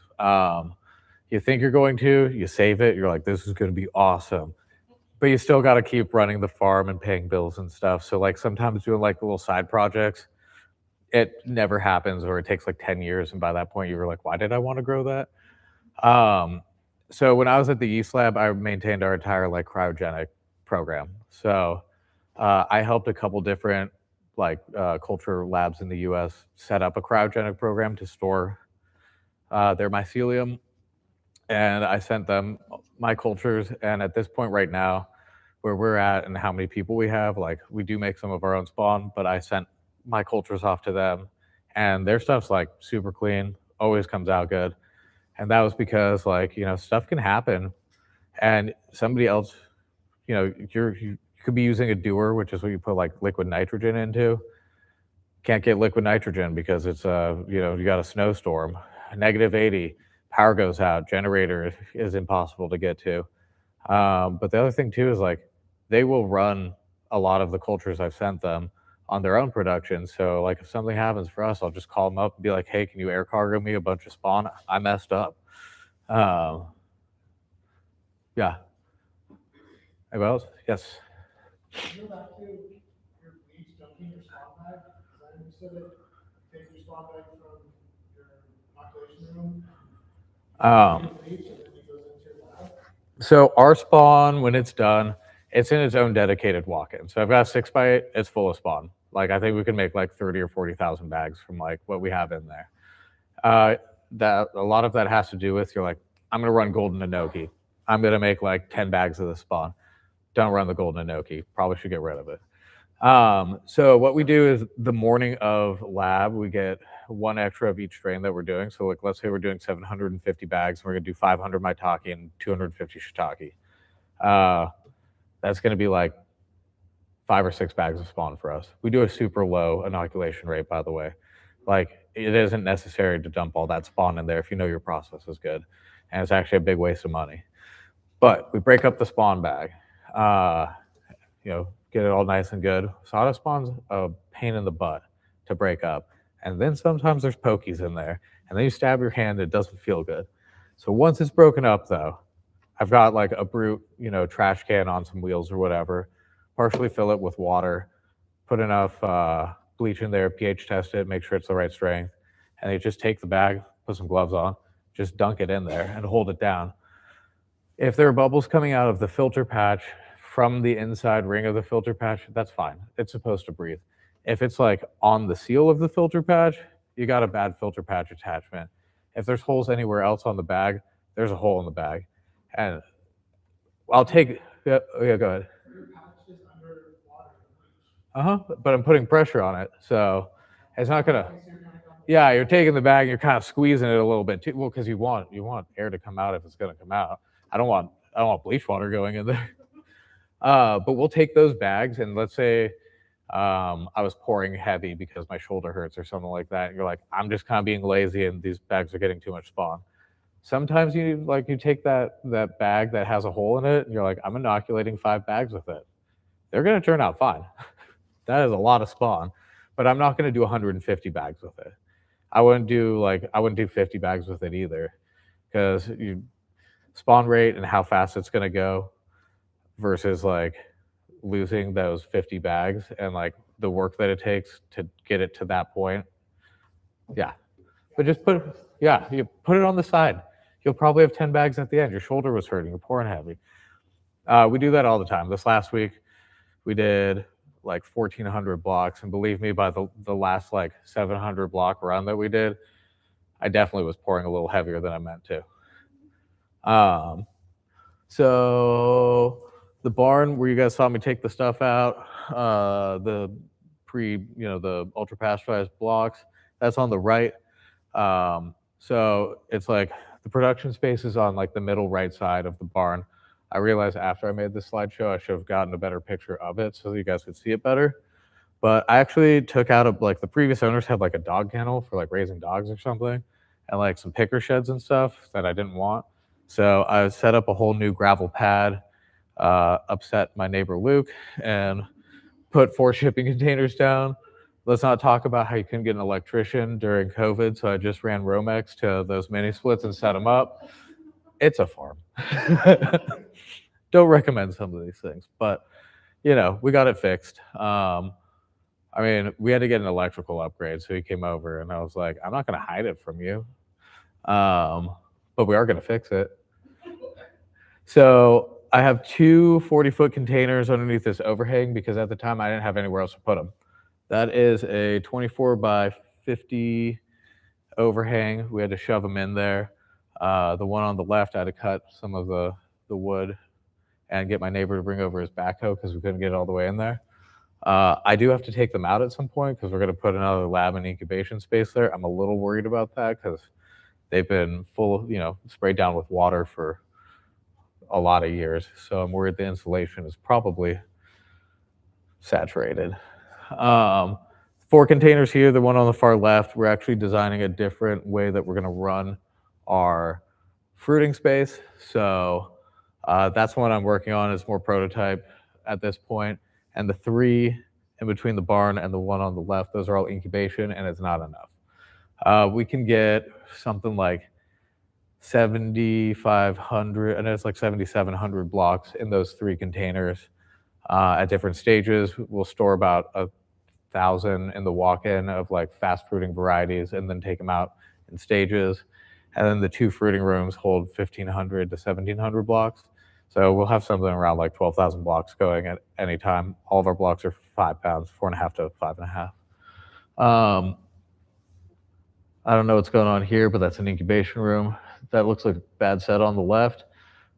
You think you're going to, you save it, you're like, this is going to be awesome. But you still got to keep running the farm and paying bills and stuff. So like sometimes doing like little side projects, it never happens, or it takes like 10 years. And by that point you were like, why did I want to grow that? So when I was at the yeast lab, I maintained our entire like cryogenic program. So I helped a couple different like culture labs in the US set up a cryogenic program to store their mycelium. And I sent them my cultures. And at this point right now, where we're at and how many people we have, like we do make some of our own spawn, but I sent my cultures off to them, and their stuff's like super clean, always comes out good. And that was because like, stuff can happen and somebody else, you could be using a dewar, which is what you put like liquid nitrogen into. Can't get liquid nitrogen because it's, you got a snowstorm, -80. Power goes out, generator is impossible to get to. But the other thing too is like they will run a lot of the cultures I've sent them on their own production. So like if something happens for us, I'll just call them up and be like, hey, can you air cargo me a bunch of spawn? I messed up. Yeah. Anybody else? Yes. Go back to your bleach dunking your spawn bag, because I understood it, take your spawn bag from your inoculation room, bleach, and then it goes into your lab. So our spawn, when it's done, it's in its own dedicated walk-in. So I've got a 6x8, it's full of spawn. Like I think we can make like 30 or 40,000 bags from like what we have in there. That a lot of that has to do with you're like, I'm gonna run golden enoki. I'm gonna make like 10 bags of the spawn. Don't run the golden enoki. Probably should get rid of it. So what we do is the morning of lab, we get one extra of each strain that we're doing. So like, let's say we're doing 750 bags, and we're gonna do 500 maitake and 250 shiitake. That's gonna be like 5 or 6 bags of spawn for us. We do a super low inoculation rate, by the way. Like it isn't necessary to dump all that spawn in there if you know your process is good. And it's actually a big waste of money. But we break up the spawn bag, get it all nice and good. Sawdust spawn's a pain in the butt to break up. And then sometimes there's pokies in there. And then you stab your hand, it doesn't feel good. So once it's broken up though, I've got like a brute, trash can on some wheels or whatever, partially fill it with water, put enough bleach in there, pH test it, make sure it's the right strength. And you just take the bag, put some gloves on, just dunk it in there and hold it down. If there are bubbles coming out of the filter patch from the inside ring of the filter patch, that's fine. It's supposed to breathe. If it's like on the seal of the filter patch, you got a bad filter patch attachment. If there's holes anywhere else on the bag, there's a hole in the bag. And I'll take, yeah, go ahead. Your patch is under water. But I'm putting pressure on it. So it's not gonna, yeah, you're taking the bag and you're kind of squeezing it a little bit too. Well, because you want air to come out if it's gonna come out. I don't want bleach water going in there. But we'll take those bags and let's say I was pouring heavy because my shoulder hurts or something like that. And you're like, I'm just kind of being lazy and these bags are getting too much spawn. Sometimes you take that bag that has a hole in it and you're like, I'm inoculating 5 bags with it. They're gonna turn out fine. That is a lot of spawn, but I'm not gonna do 150 bags with it. I wouldn't do 50 bags with it either, because spawn rate and how fast it's gonna go versus like losing those 50 bags and like the work that it takes to get it to that point. Yeah. But just you put it on the side. You'll probably have 10 bags at the end. Your shoulder was hurting, you're pouring heavy. We do that all the time. This last week, we did like 1,400 blocks. And believe me, by the last like 700 block run that we did, I definitely was pouring a little heavier than I meant to. So the barn where you guys saw me take the stuff out, the ultra pasteurized blocks, that's on the right. So it's like the production space is on like the middle right side of the barn. I realized after I made this slideshow, I should have gotten a better picture of it so that you guys could see it better. But I actually took out like the previous owners had like a dog kennel for like raising dogs or something, and like some picker sheds and stuff that I didn't want. So I set up a whole new gravel pad, upset my neighbor Luke, and put 4 shipping containers down. Let's not talk about how you couldn't get an electrician during COVID, so I just ran Romex to those mini splits and set them up. It's a farm. Don't recommend some of these things, but we got it fixed. I mean, we had to get an electrical upgrade, so he came over, and I was like, I'm not going to hide it from you, but we are going to fix it. So I have 2 40-foot containers underneath this overhang because at the time I didn't have anywhere else to put them. That is a 24 by 50 overhang. We had to shove them in there. The one on the left, I had to cut some of the wood and get my neighbor to bring over his backhoe because we couldn't get it all the way in there. I do have to take them out at some point because we're going to put another lab and incubation space there. I'm a little worried about that because they've been sprayed down with water for a lot of years. So I'm worried the insulation is probably saturated. 4 containers here, the one on the far left, we're actually designing a different way that we're going to run our fruiting space. So that's what I'm working on. It's more prototype. at this point, and the 3 in between the barn and the 1 on the left, those are all incubation, and it's not enough. We can get something like 7,500, and it's like 7,700 blocks in those 3 containers at different stages. We'll store about 1,000 in the walk-in of like fast fruiting varieties, and then take them out in stages. And then the 2 fruiting rooms hold 1,500 to 1,700 blocks. So we'll have something around like 12,000 blocks going at any time. All of our blocks are 5 pounds, 4.5 to 5.5. I don't know what's going on here, but that's an incubation room. That looks like a bad set on the left.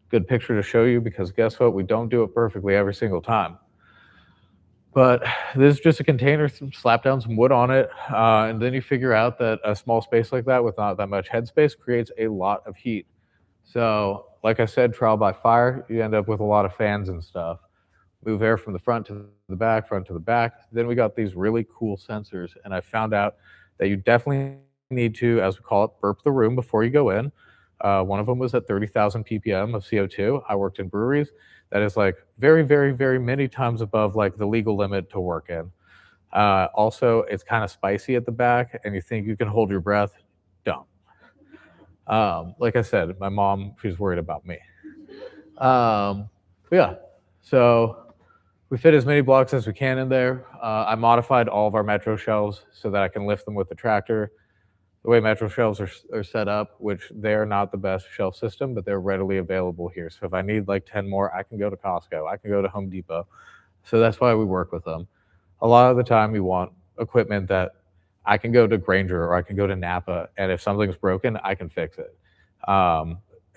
Good picture to show you, because guess what? We don't do it perfectly every single time. But this is just a container, slap down some wood on it, and then you figure out that a small space like that with not that much headspace creates a lot of heat. So, like I said, trial by fire, you end up with a lot of fans and stuff. Move air from the front to the back, front to the back. Then we got these really cool sensors, and I found out that you definitely need to, as we call it, burp the room before you go in. One of them was at 30,000 ppm of CO2. I worked in breweries. That is like very, very, very many times above like the legal limit to work in. Also, it's kind of spicy at the back, and you think you can hold your breath. Don't. Like I said, my mom, she's worried about me. Yeah, so we fit as many blocks as we can in there. I modified all of our Metro shelves so that I can lift them with the tractor. The way Metro shelves are set up, which they're not the best shelf system, but they're readily available here. So if I need like 10 more, I can go to Costco, I can go to Home Depot. So that's why we work with them. A lot of the time you want equipment that I can go to Grainger or I can go to Napa, and if something's broken, I can fix it.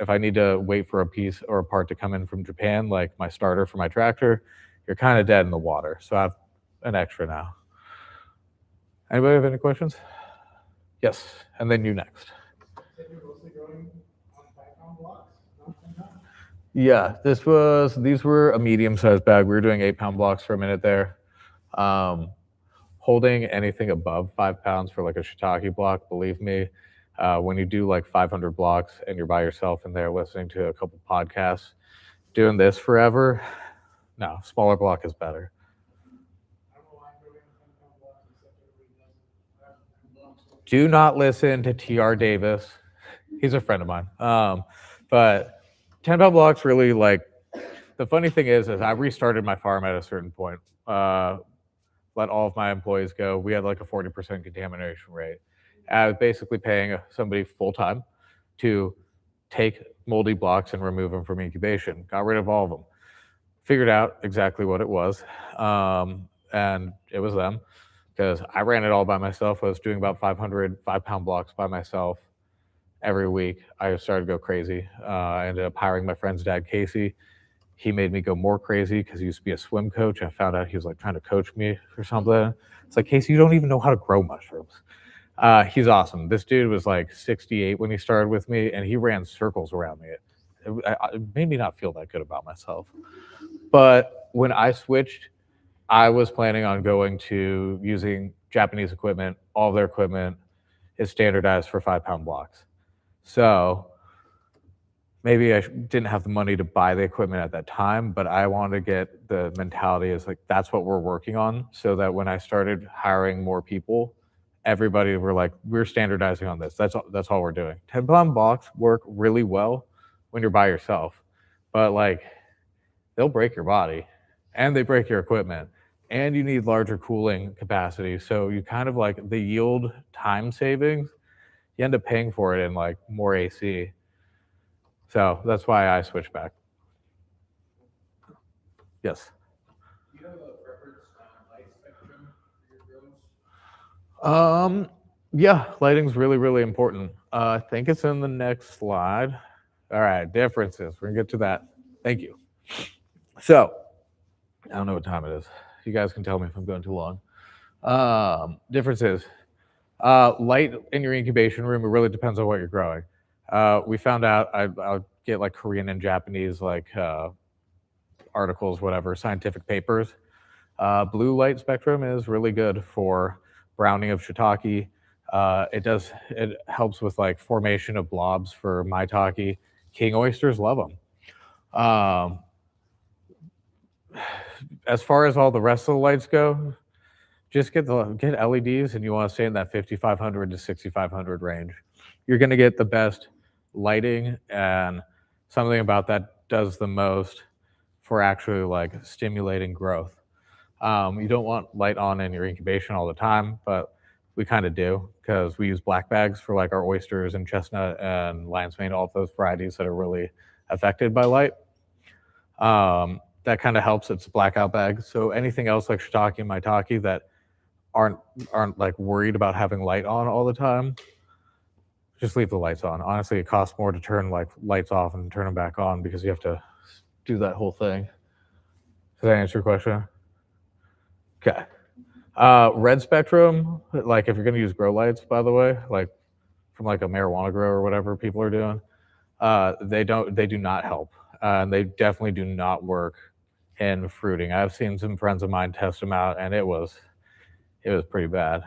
If I need to wait for a piece or a part to come in from Japan, like my starter for my tractor, you're kind of dead in the water. So I have an extra now. Anybody have any questions? Yes, and then you next. Said you're mostly growing on 5-pound blocks, not 10 pounds. Yeah, these were a medium-sized bag. We were doing 8-pound blocks for a minute there. Holding anything above 5 pounds for like a shiitake block, believe me, when you do like 500 blocks and you're by yourself in there listening to a couple podcasts, doing this forever, no, smaller block is better. I don't know why I'm growing 10-pound blocks except everybody does 5-pound blocks. Do not listen to TR Davis. He's a friend of mine. But 10-pound blocks really, like, the funny thing is I restarted my farm at a certain point. Let all of my employees go. We had like a 40% contamination rate. I was basically paying somebody full-time to take moldy blocks and remove them from incubation. Got rid of all of them. Figured out exactly what it was, and it was them, because I ran it all by myself. I was doing about 500 5-pound blocks by myself every week. I started to go crazy. I ended up hiring my friend's dad, Casey. He made me go more crazy because he used to be a swim coach. I found out he was like trying to coach me or something. It's like, Casey, you don't even know how to grow mushrooms. He's awesome. This dude was like 68 when he started with me, and he ran circles around me. It made me not feel that good about myself. But when I switched, I was planning on going to using Japanese equipment. All of their equipment is standardized for 5-pound blocks. So maybe I didn't have the money to buy the equipment at that time, but I wanted to get the mentality as like, that's what we're working on, so that when I started hiring more people, everybody were like, we're standardizing on this. That's all we're doing. 10-pound blocks work really well when you're by yourself, but like they'll break your body and they break your equipment, and you need larger cooling capacity. So you kind of like the yield time savings, you end up paying for it in like more AC. So that's why I switched back. Yes. Do you have a preference on light spectrum for your grows? Yeah, lighting's really, really important. I think it's in the next slide. All right, differences. We're gonna get to that. Thank you. So, I don't know what time it is. You guys can tell me if I'm going too long. Differences. Light in your incubation room, it really depends on what you're growing. We found out I'll get like Korean and Japanese like articles, whatever, scientific papers. Blue light spectrum is really good for browning of shiitake. It helps with like formation of blobs for maitake. King oysters love them. as far as all the rest of the lights go, just get LEDs, and you want to stay in that 5500 to 6500 range. You're going to get the best lighting, and something about that does the most for actually like stimulating growth. You don't want light on in your incubation all the time, but we kind of do because we use black bags for like our oysters and chestnut and lion's mane, all of those varieties that are really affected by light. That kind of helps. It's a blackout bag. So anything else like shiitake and maitake that aren't like worried about having light on all the time, just leave the lights on. Honestly, it costs more to turn like lights off and turn them back on because you have to do that whole thing. Does that answer your question? Okay. Red spectrum, like if you're going to use grow lights, by the way, like from like a marijuana grow or whatever people are doing, they do not help. And they definitely do not work in fruiting. I've seen some friends of mine test them out, and it was pretty bad.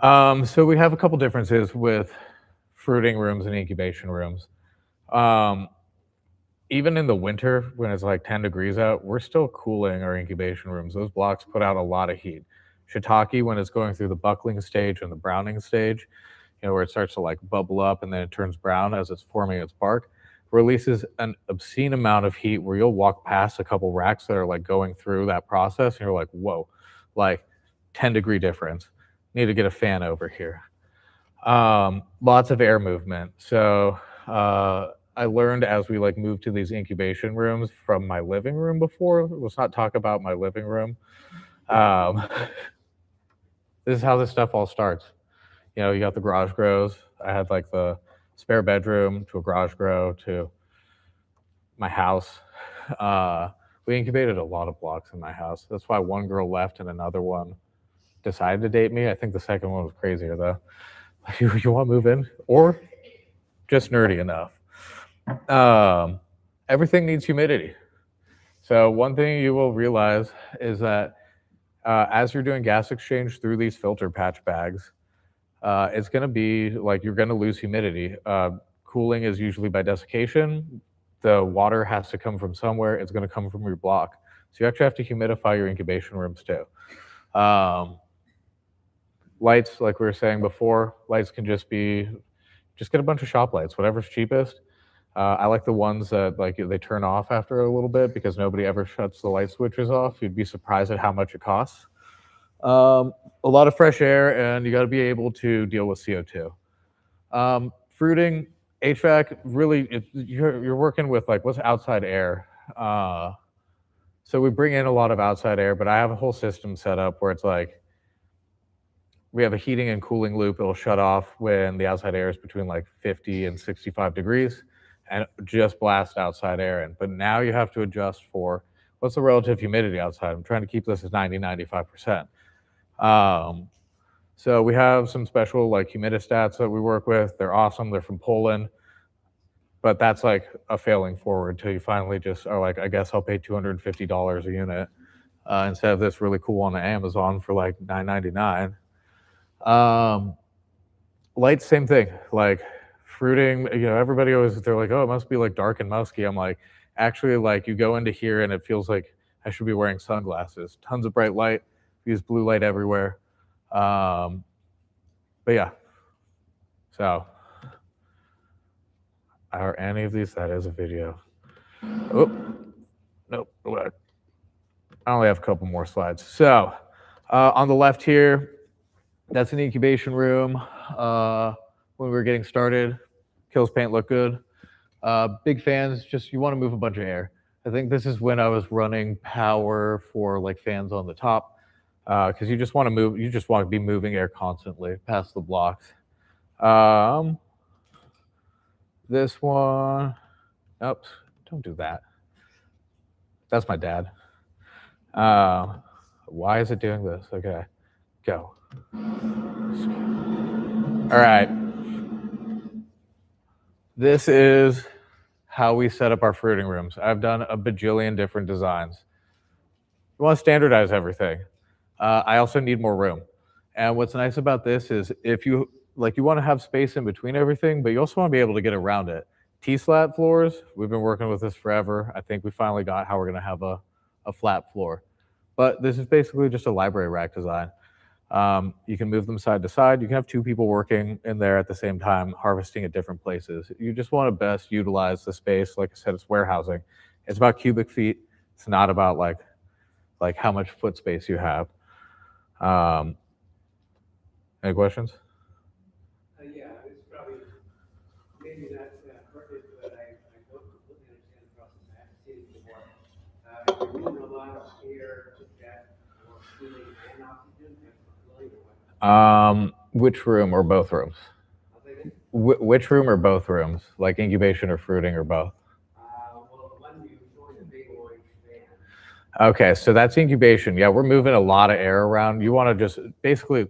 So we have a couple differences with fruiting rooms and incubation rooms. Even in the winter, when it's like 10 degrees out, we're still cooling our incubation rooms. Those blocks put out a lot of heat. Shiitake, when it's going through the buckling stage and the browning stage, where it starts to like bubble up and then it turns brown as it's forming its bark, releases an obscene amount of heat where you'll walk past a couple racks that are like going through that process and you're like, whoa, like 10-degree difference. Need to get a fan over here. Lots of air movement. So I learned as we like moved to these incubation rooms from my living room before. Let's not talk about my living room. This is how this stuff all starts. You got the garage grows. I had like the spare bedroom to a garage grow to my house. We incubated a lot of blocks in my house. That's why one girl left and another one decided to date me. I think the second one was crazier though. You want to move in? Or just nerdy enough. Everything needs humidity. So one thing you will realize is that as you're doing gas exchange through these filter patch bags, it's going to be like you're going to lose humidity. Cooling is usually by desiccation. The water has to come from somewhere. It's going to come from your block. So you actually have to humidify your incubation rooms too. Lights, like we were saying before, lights can just get a bunch of shop lights, whatever's cheapest. I like the ones that like they turn off after a little bit because nobody ever shuts the light switches off. You'd be surprised at how much it costs. A lot of fresh air, and you got to be able to deal with CO2. Fruiting, HVAC, really, you're working with like what's outside air. So we bring in a lot of outside air, but I have a whole system set up where it's like we have a heating and cooling loop. It'll shut off when the outside air is between like 50 and 65 degrees and just blast outside air in. But now you have to adjust for what's the relative humidity outside. I'm trying to keep this at 90-95%. So we have some special like humidistats that we work with. They're awesome. They're from Poland. But that's like a failing forward until you finally just are like, I guess I'll pay $250 a unit instead of this really cool on Amazon for like $9.99. Lights, same thing. Like fruiting, everybody always, they're like, oh, it must be like dark and musky. I'm like, actually, like you go into here and it feels like I should be wearing sunglasses. Tons of bright light. Use blue light everywhere. But yeah. So are any of these? That is a video. Oh, nope. I only have a couple more slides. So on the left here, that's an incubation room. When we were getting started, Kills paint looked good. Big fans, just you want to move a bunch of air. I think this is when I was running power for like fans on the top because you just want to move, you just want to be moving air constantly past the blocks. This one, oops, don't do that. That's my dad. Why is it doing this? Okay, go. All right. This is how we set up our fruiting rooms. I've done a bajillion different designs. We want to standardize everything. I also need more room. And what's nice about this is if you want to have space in between everything, but you also want to be able to get around it. T-slat floors, we've been working with this forever. I think we finally got how we're going to have a a flat floor. But this is basically just a library rack design. You can move them side to side. You can have two people working in there at the same time, harvesting at different places. You just want to best utilize the space. Like I said, it's warehousing. It's about cubic feet. It's not about like how much foot space you have. Any questions? Yeah, it's probably maybe not perfect, but I don't completely understand the process. I have to see it before. You're moving a lot of air to that or cooling and oxygen. That's really what. Which room or both rooms? I'll take it. Which room or both rooms? Like incubation or fruiting or both? Well, the one you showing the big orange fan. Okay, so that's incubation. Yeah, we're moving a lot of air around. You want to just basically,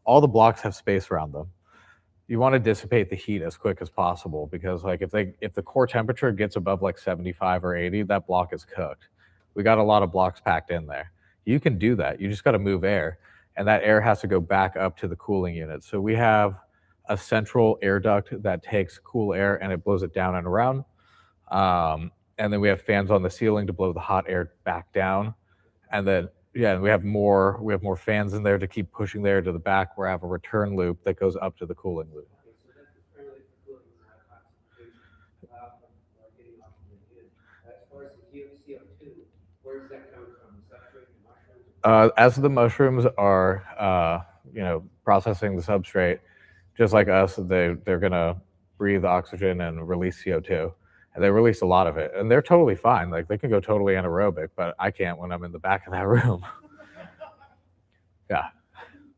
all the blocks have space around them. You want to dissipate the heat as quick as possible because like if the core temperature gets above like 75 or 80, that block is cooked. We got a lot of blocks packed in there. You can do that. You just got to move air, and that air has to go back up to the cooling unit. So we have a central air duct that takes cool air and it blows it down and around. And then we have fans on the ceiling to blow the hot air back down. And then, yeah, we have more fans in there to keep pushing the air to the back. We have a return loop that goes up to the cooling loop. Okay, so that's primarily for cooling, not oxygen. Or getting oxygen in. As far as the CO2, where does that come from? The substrate, the mushrooms? As the mushrooms are, processing the substrate, just like us, they're gonna breathe oxygen and release CO2, and they release a lot of it, and they're totally fine. Like they can go totally anaerobic, but I can't when I'm in the back of that room. Yeah,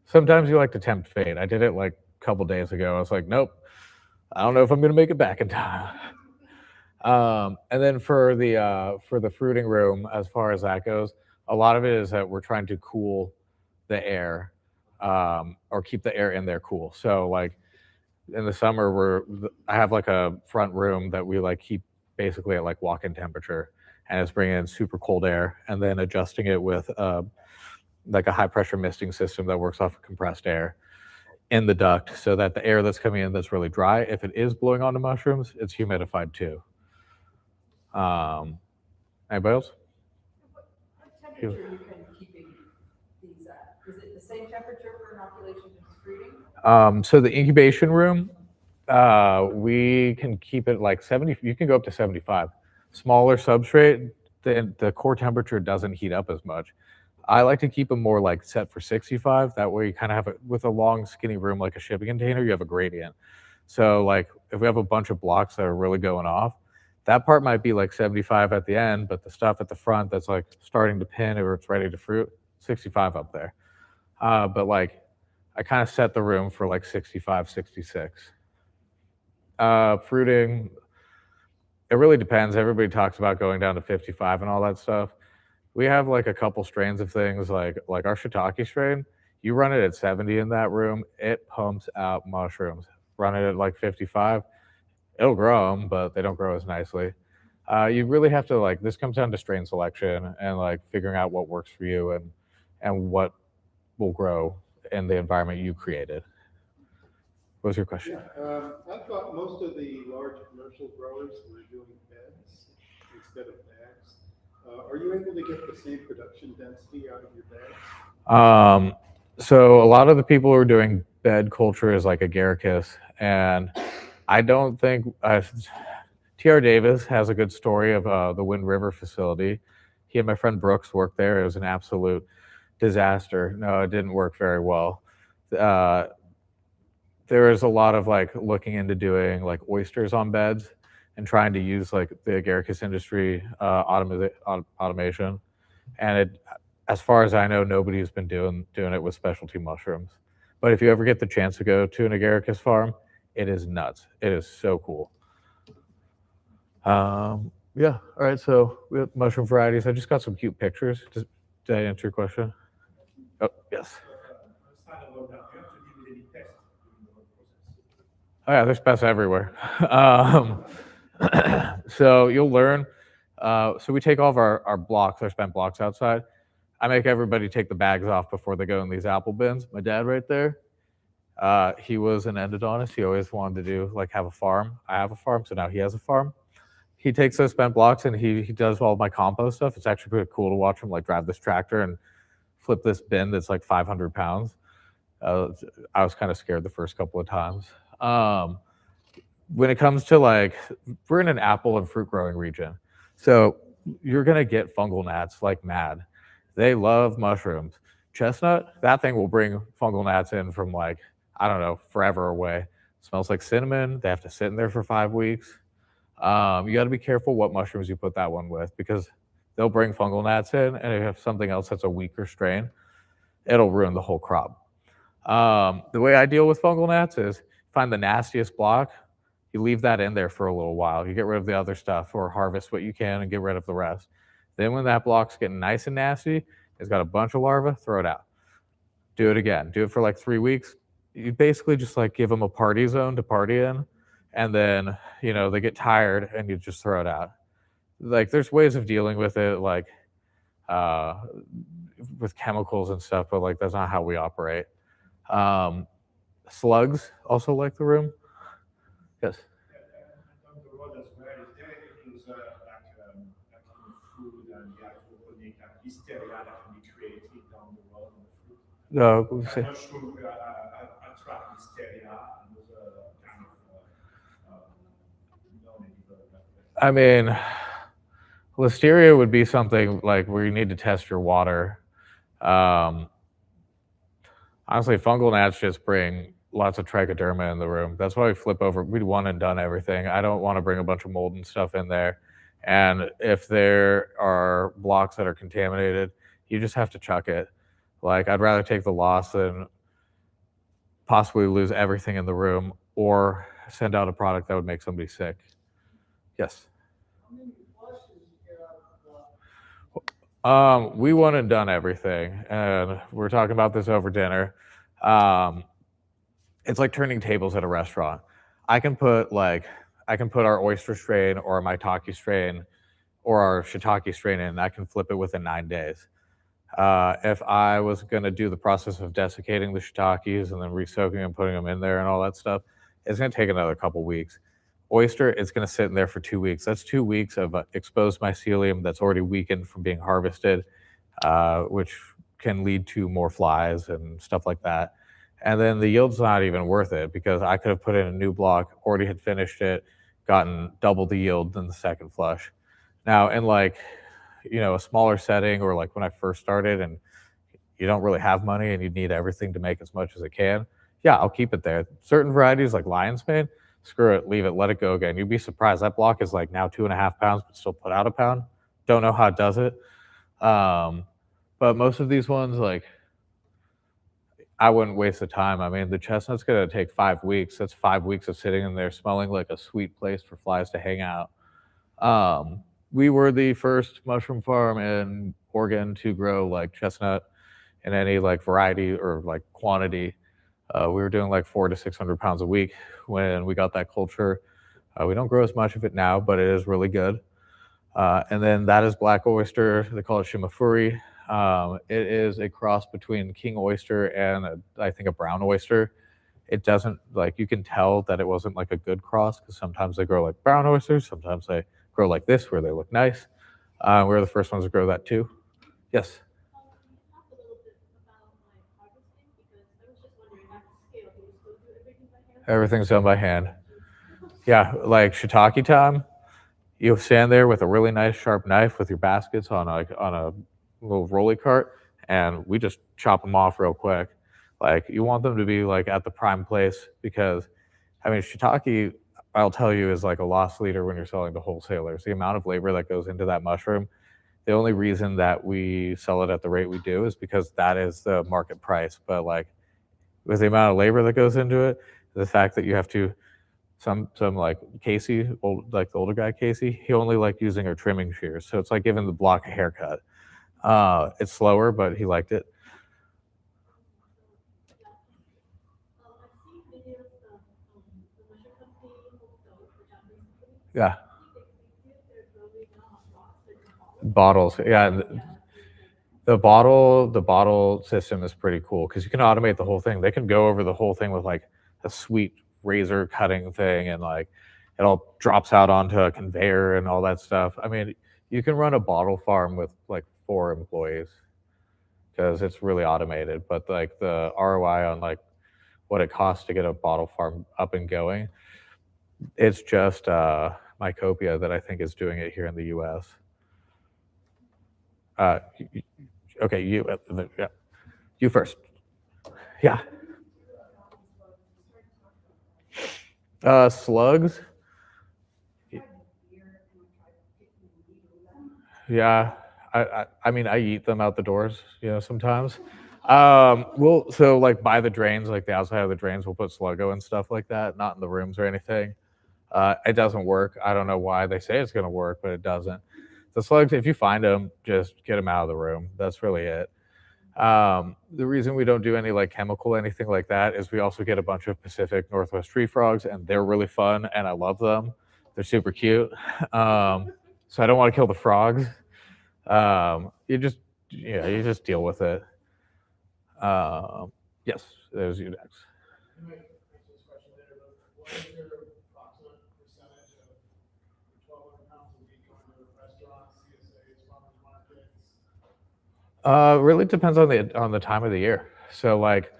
sometimes you like to tempt fate. I did it like a couple days ago. I was like, nope, I don't know if I'm gonna make it back in time. And then for the fruiting room, as far as that goes, a lot of it is that we're trying to cool the air, or keep the air in there cool. So like in the summer, I have like a front room that we like keep basically at like walk-in temperature, and it's bringing in super cold air and then adjusting it with like a high pressure misting system that works off of compressed air in the duct, so that the air that's coming in that's really dry, if it is blowing onto mushrooms, it's humidified too. Anybody else? What temperature are you kind of keeping these at? Is it the same temperature for inoculation as fruiting? So the incubation room, we can keep it like 70. You can go up to 75. Smaller substrate, the core temperature doesn't heat up as much. I like to keep them more like set for 65. That way you kind of have with a long skinny room like a shipping container, you have a gradient. So like if we have a bunch of blocks that are really going off, that part might be like 75 at the end, but the stuff at the front that's like starting to pin or it's ready to fruit, 65 up there. But like I kind of set the room for like 65, 66. Fruiting, it really depends. Everybody talks about going down to 55 and all that stuff. We have like a couple strains of things like our shiitake strain. You run it at 70 in that room, it pumps out mushrooms. Run it at like 55, it'll grow them, but they don't grow as nicely. You really have to this comes down to strain selection and like figuring out what works for you and what will grow in the environment you created. What was your question? Yeah, I thought most of the large commercial growers were doing beds instead of bags. Are you able to get the same production density out of your bags? So a lot of the people who are doing bed culture is like agaricus, and I don't think T.R. Davis has a good story of the Wind River facility. He and my friend Brooks worked there. It was an absolute disaster. No, it didn't work very well. There is a lot of looking into doing oysters on beds and trying to use the agaricus industry automation. And as far as I know, nobody's been doing it with specialty mushrooms. But if you ever get the chance to go to an agaricus farm, it is nuts. It is so cool. Yeah. All right. So we have mushroom varieties. I just got some cute pictures. Did I answer your question? Oh, yes. Oh yeah, there's pests everywhere. So you'll learn. So we take all of our blocks, our spent blocks outside. I make everybody take the bags off before they go in these apple bins. My dad right there, he was an endodontist. He always wanted to do have a farm. I have a farm, so now he has a farm. he takes those spent blocks and he does all my compost stuff. It's actually pretty cool to watch him like drive this tractor and flip this bin that's like 500 pounds. I was kind of scared the first couple of times. When it comes to like, we're in an apple and fruit growing region, so you're gonna get fungal gnats like mad. They love mushrooms. Chestnut, that thing will bring fungal gnats in from like, I don't know, forever away. Smells like cinnamon. They have to sit in there for 5 weeks. You got to be careful what mushrooms you put that one with, because they'll bring fungal gnats in, and if you have something else that's a weaker strain, it'll ruin the whole crop. The way I deal with fungal gnats is find the nastiest block, you leave that in there for a little while. You get rid of the other stuff or harvest what you can and get rid of the rest. Then when that block's getting nice and nasty, it's got a bunch of larvae, throw it out. Do it again. Do it for like 3 weeks. You basically just like give them a party zone to party in, and then, you know, they get tired and you just throw it out. Like there's ways of dealing with it, like with chemicals and stuff, but like that's not how we operate. Slugs also like the room. Yes. On the road as well, is there any user like food and the actual putting hysteria that can be created down the road on the fruit? No, Mushroom attract hysteria and those kind of I mean, listeria would be something like where you need to test your water. Honestly, fungal gnats just bring lots of trichoderma in the room. That's why we flip over. We'd one and done everything. I don't want to bring a bunch of mold and stuff in there. And if there are blocks that are contaminated, you just have to chuck it. Like, I'd rather take the loss than possibly lose everything in the room or send out a product that would make somebody sick. Yes. How many flushes you get out of the We went and done everything, and we're talking about this over dinner. It's like turning tables at a restaurant. I can put our oyster strain or my maitake strain or our shiitake strain in, and I can flip it within 9 days. If I was going to do the process of desiccating the shiitakes and then resoaking and putting them in there and all that stuff, it's going to take another couple weeks. Oyster, it's going to sit in there for 2 weeks. That's 2 weeks of exposed mycelium that's already weakened from being harvested, which can lead to more flies and stuff like that. And then the yield's not even worth it, because I could have put in a new block, already had finished it, gotten double the yield than the second flush. Now, in like, you know, a smaller setting, or like when I first started and you don't really have money and you need everything to make as much as it can, yeah, I'll keep it there. Certain varieties like lion's mane, screw it, leave it, let it go again. You'd be surprised. That block is like now 2.5 pounds, but still put out a pound. Don't know how it does it. But most of these ones, like, I wouldn't waste the time. I mean, the chestnut's going to take 5 weeks. That's 5 weeks of sitting in there smelling like a sweet place for flies to hang out. We were the first mushroom farm in Oregon to grow like chestnut in any like variety or like quantity. We were doing like 400 to 600 pounds a week when we got that culture. We don't grow as much of it now, but it is really good. And then that is black oyster. They call it shimafuri. It is a cross between king oyster and I think a brown oyster. It doesn't, like, you can tell that it wasn't like a good cross, because sometimes they grow like brown oysters, sometimes they grow like this where they look nice. We're the first ones to grow that too. Yes. Everything's done by hand. Yeah, like shiitake time, you stand there with a really nice sharp knife with your baskets on a little rolly cart, and we just chop them off real quick. Like, you want them to be like at the prime place, because I mean, shiitake, I'll tell you, is like a loss leader when you're selling to wholesalers. The amount of labor that goes into that mushroom, the only reason that we sell it at the rate we do is because that is the market price. But like, with the amount of labor that goes into it, the fact that you have to, some like Casey, like the older guy Casey, he only liked using our trimming shears. So it's like giving the block a haircut. It's slower, but he liked it. Yeah. Bottles. Yeah. The bottle system is pretty cool, because you can automate the whole thing. They can go over the whole thing with like a sweet razor cutting thing, and like it all drops out onto a conveyor and all that stuff. I mean, you can run a bottle farm with like 4 employees because it's really automated. But like the ROI on like what it costs to get a bottle farm up and going, it's just Mycopia that I think is doing it here in the U.S. Okay, yeah, you first. Yeah. Slugs. Yeah, I mean, I eat them out the doors, sometimes. So like by the drains, like the outside of the drains, we'll put Sluggo and stuff like that, not in the rooms or anything. It doesn't work. I don't know why they say it's gonna work, but it doesn't. The slugs, if you find them, just get them out of the room. That's really it. The reason we don't do any like chemical anything like that is we also get a bunch of Pacific Northwest tree frogs, and they're really fun, and I love them. They're super cute. So I don't want to kill the frogs. You just deal with it. Yes, there's you next. You might answer this question later, but what is your approximate percentage of 1,200 pounds a week going to restaurants, CSAs, farmers markets? Really depends on the time of the year. So like,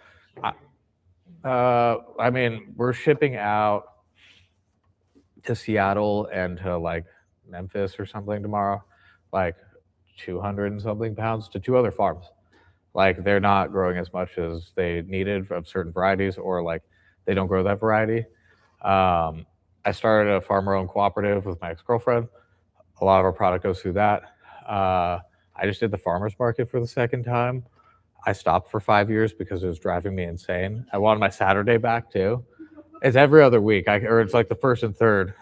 I mean, we're shipping out to Seattle and to like Memphis or something tomorrow, like 200 and something pounds to 2 other farms. Like they're not growing as much as they needed of certain varieties, or like they don't grow that variety. I started a farmer-owned cooperative with my ex-girlfriend. A lot of our product goes through that. I just did the farmer's market for the second time. I stopped for 5 years because it was driving me insane. I wanted my Saturday back too. It's every other week, or it's like the first and third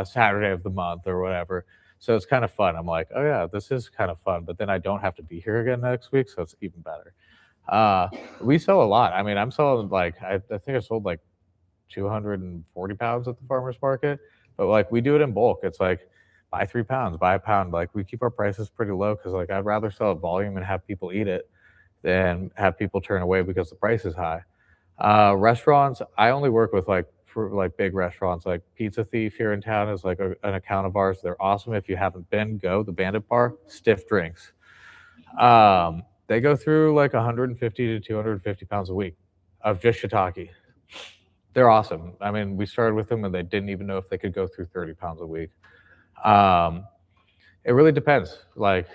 Saturday of the month or whatever. So it's kind of fun. I'm like, oh yeah, this is kind of fun. But then I don't have to be here again next week, so it's even better. We sell a lot. I mean, I'm selling like, I think I sold like 240 pounds at the farmer's market. But like we do it in bulk. It's like buy 3 pounds, buy a pound. Like we keep our prices pretty low because like I'd rather sell at volume and have people eat it than have people turn away because the price is high. Restaurants, I only work with like big restaurants. Like Pizza Thief here in town is like an account of ours. They're awesome. If you haven't been, go. The Bandit Bar, stiff drinks. They go through like 150 to 250 pounds a week of just shiitake. They're awesome. I mean, we started with them and they didn't even know if they could go through 30 pounds a week. It really depends. Like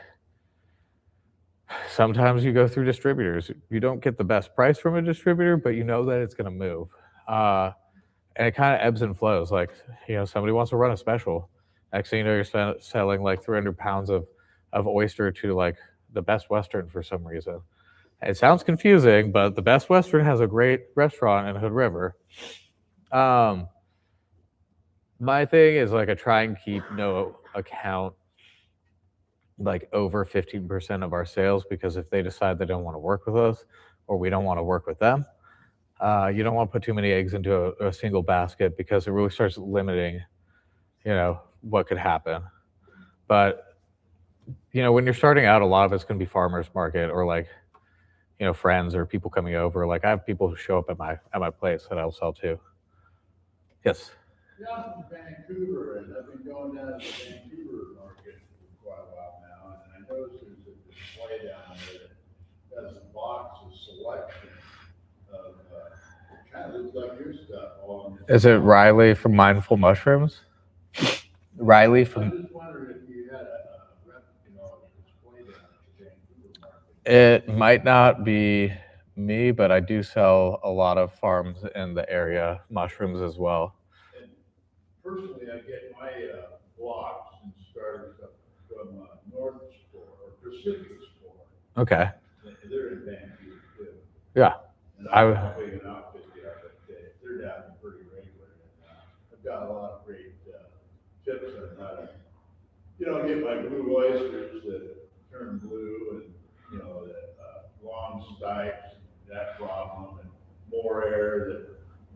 sometimes you go through distributors. You don't get the best price from a distributor, but you know that it's going to move. And it kind of ebbs and flows. Like, somebody wants to run a special. Next thing you know, you're selling like 300 pounds of oyster to like the Best Western for some reason. It sounds confusing, but the Best Western has a great restaurant in Hood River. My thing is like I try and keep no account like over 15% of our sales, because if they decide they don't want to work with us or we don't want to work with them, you don't want to put too many eggs into a single basket, because it really starts limiting, what could happen. But, when you're starting out, a lot of it's going to be farmer's market or like, friends or people coming over. Like I have people who show up at my place that I'll sell to. Yes. Yeah, I'm from Vancouver, and I've been going down to the Vancouver market for quite a while now, and I noticed there's a display down there that has a box of selection of kind of looks like your stuff. Is it Riley from Mindful Mushrooms? Riley from. I just wondered if you had a display down at the Vancouver market. It might not be me, but I do sell a lot of farms in the area, mushrooms as well. And personally, I get my blocks and starters up from North Shore or Pacific Shore. Okay. They're in Vancouver too. Yeah. And I don't know how big an outfit they are, but they're down pretty regular. I've got a lot of great tips on how to, get my blue oysters that turn blue, and that long spikes, that problem, and more air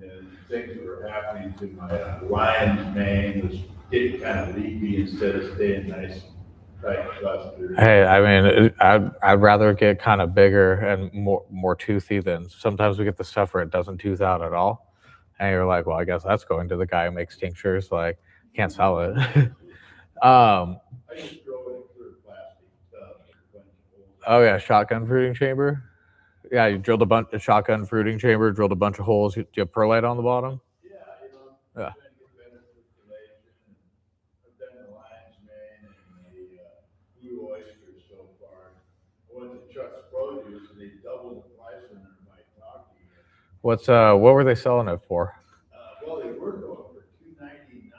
and things that were happening to my lion's mane was getting kind of leaky instead of staying nice, tight clusters. Hey, I mean, I'd rather get kind of bigger and more toothy than sometimes we get the stuff where it doesn't tooth out at all. And you're like, well, I guess that's going to the guy who makes tinctures. Like, can't sell it. I just throw it in a clear plastic tub with a bunch of holes. Oh yeah, shotgun fruiting chamber. Yeah, you drilled a shotgun fruiting chamber, drilled a bunch of holes. Do you have perlite on the bottom? Yeah, Yeah. trying to get better circulation. And I've done the lion's mane and the blue oysters so far. I went to Chuck's Produce and they doubled the price on their maitake. What were they selling it for? Well, they were going for $2.99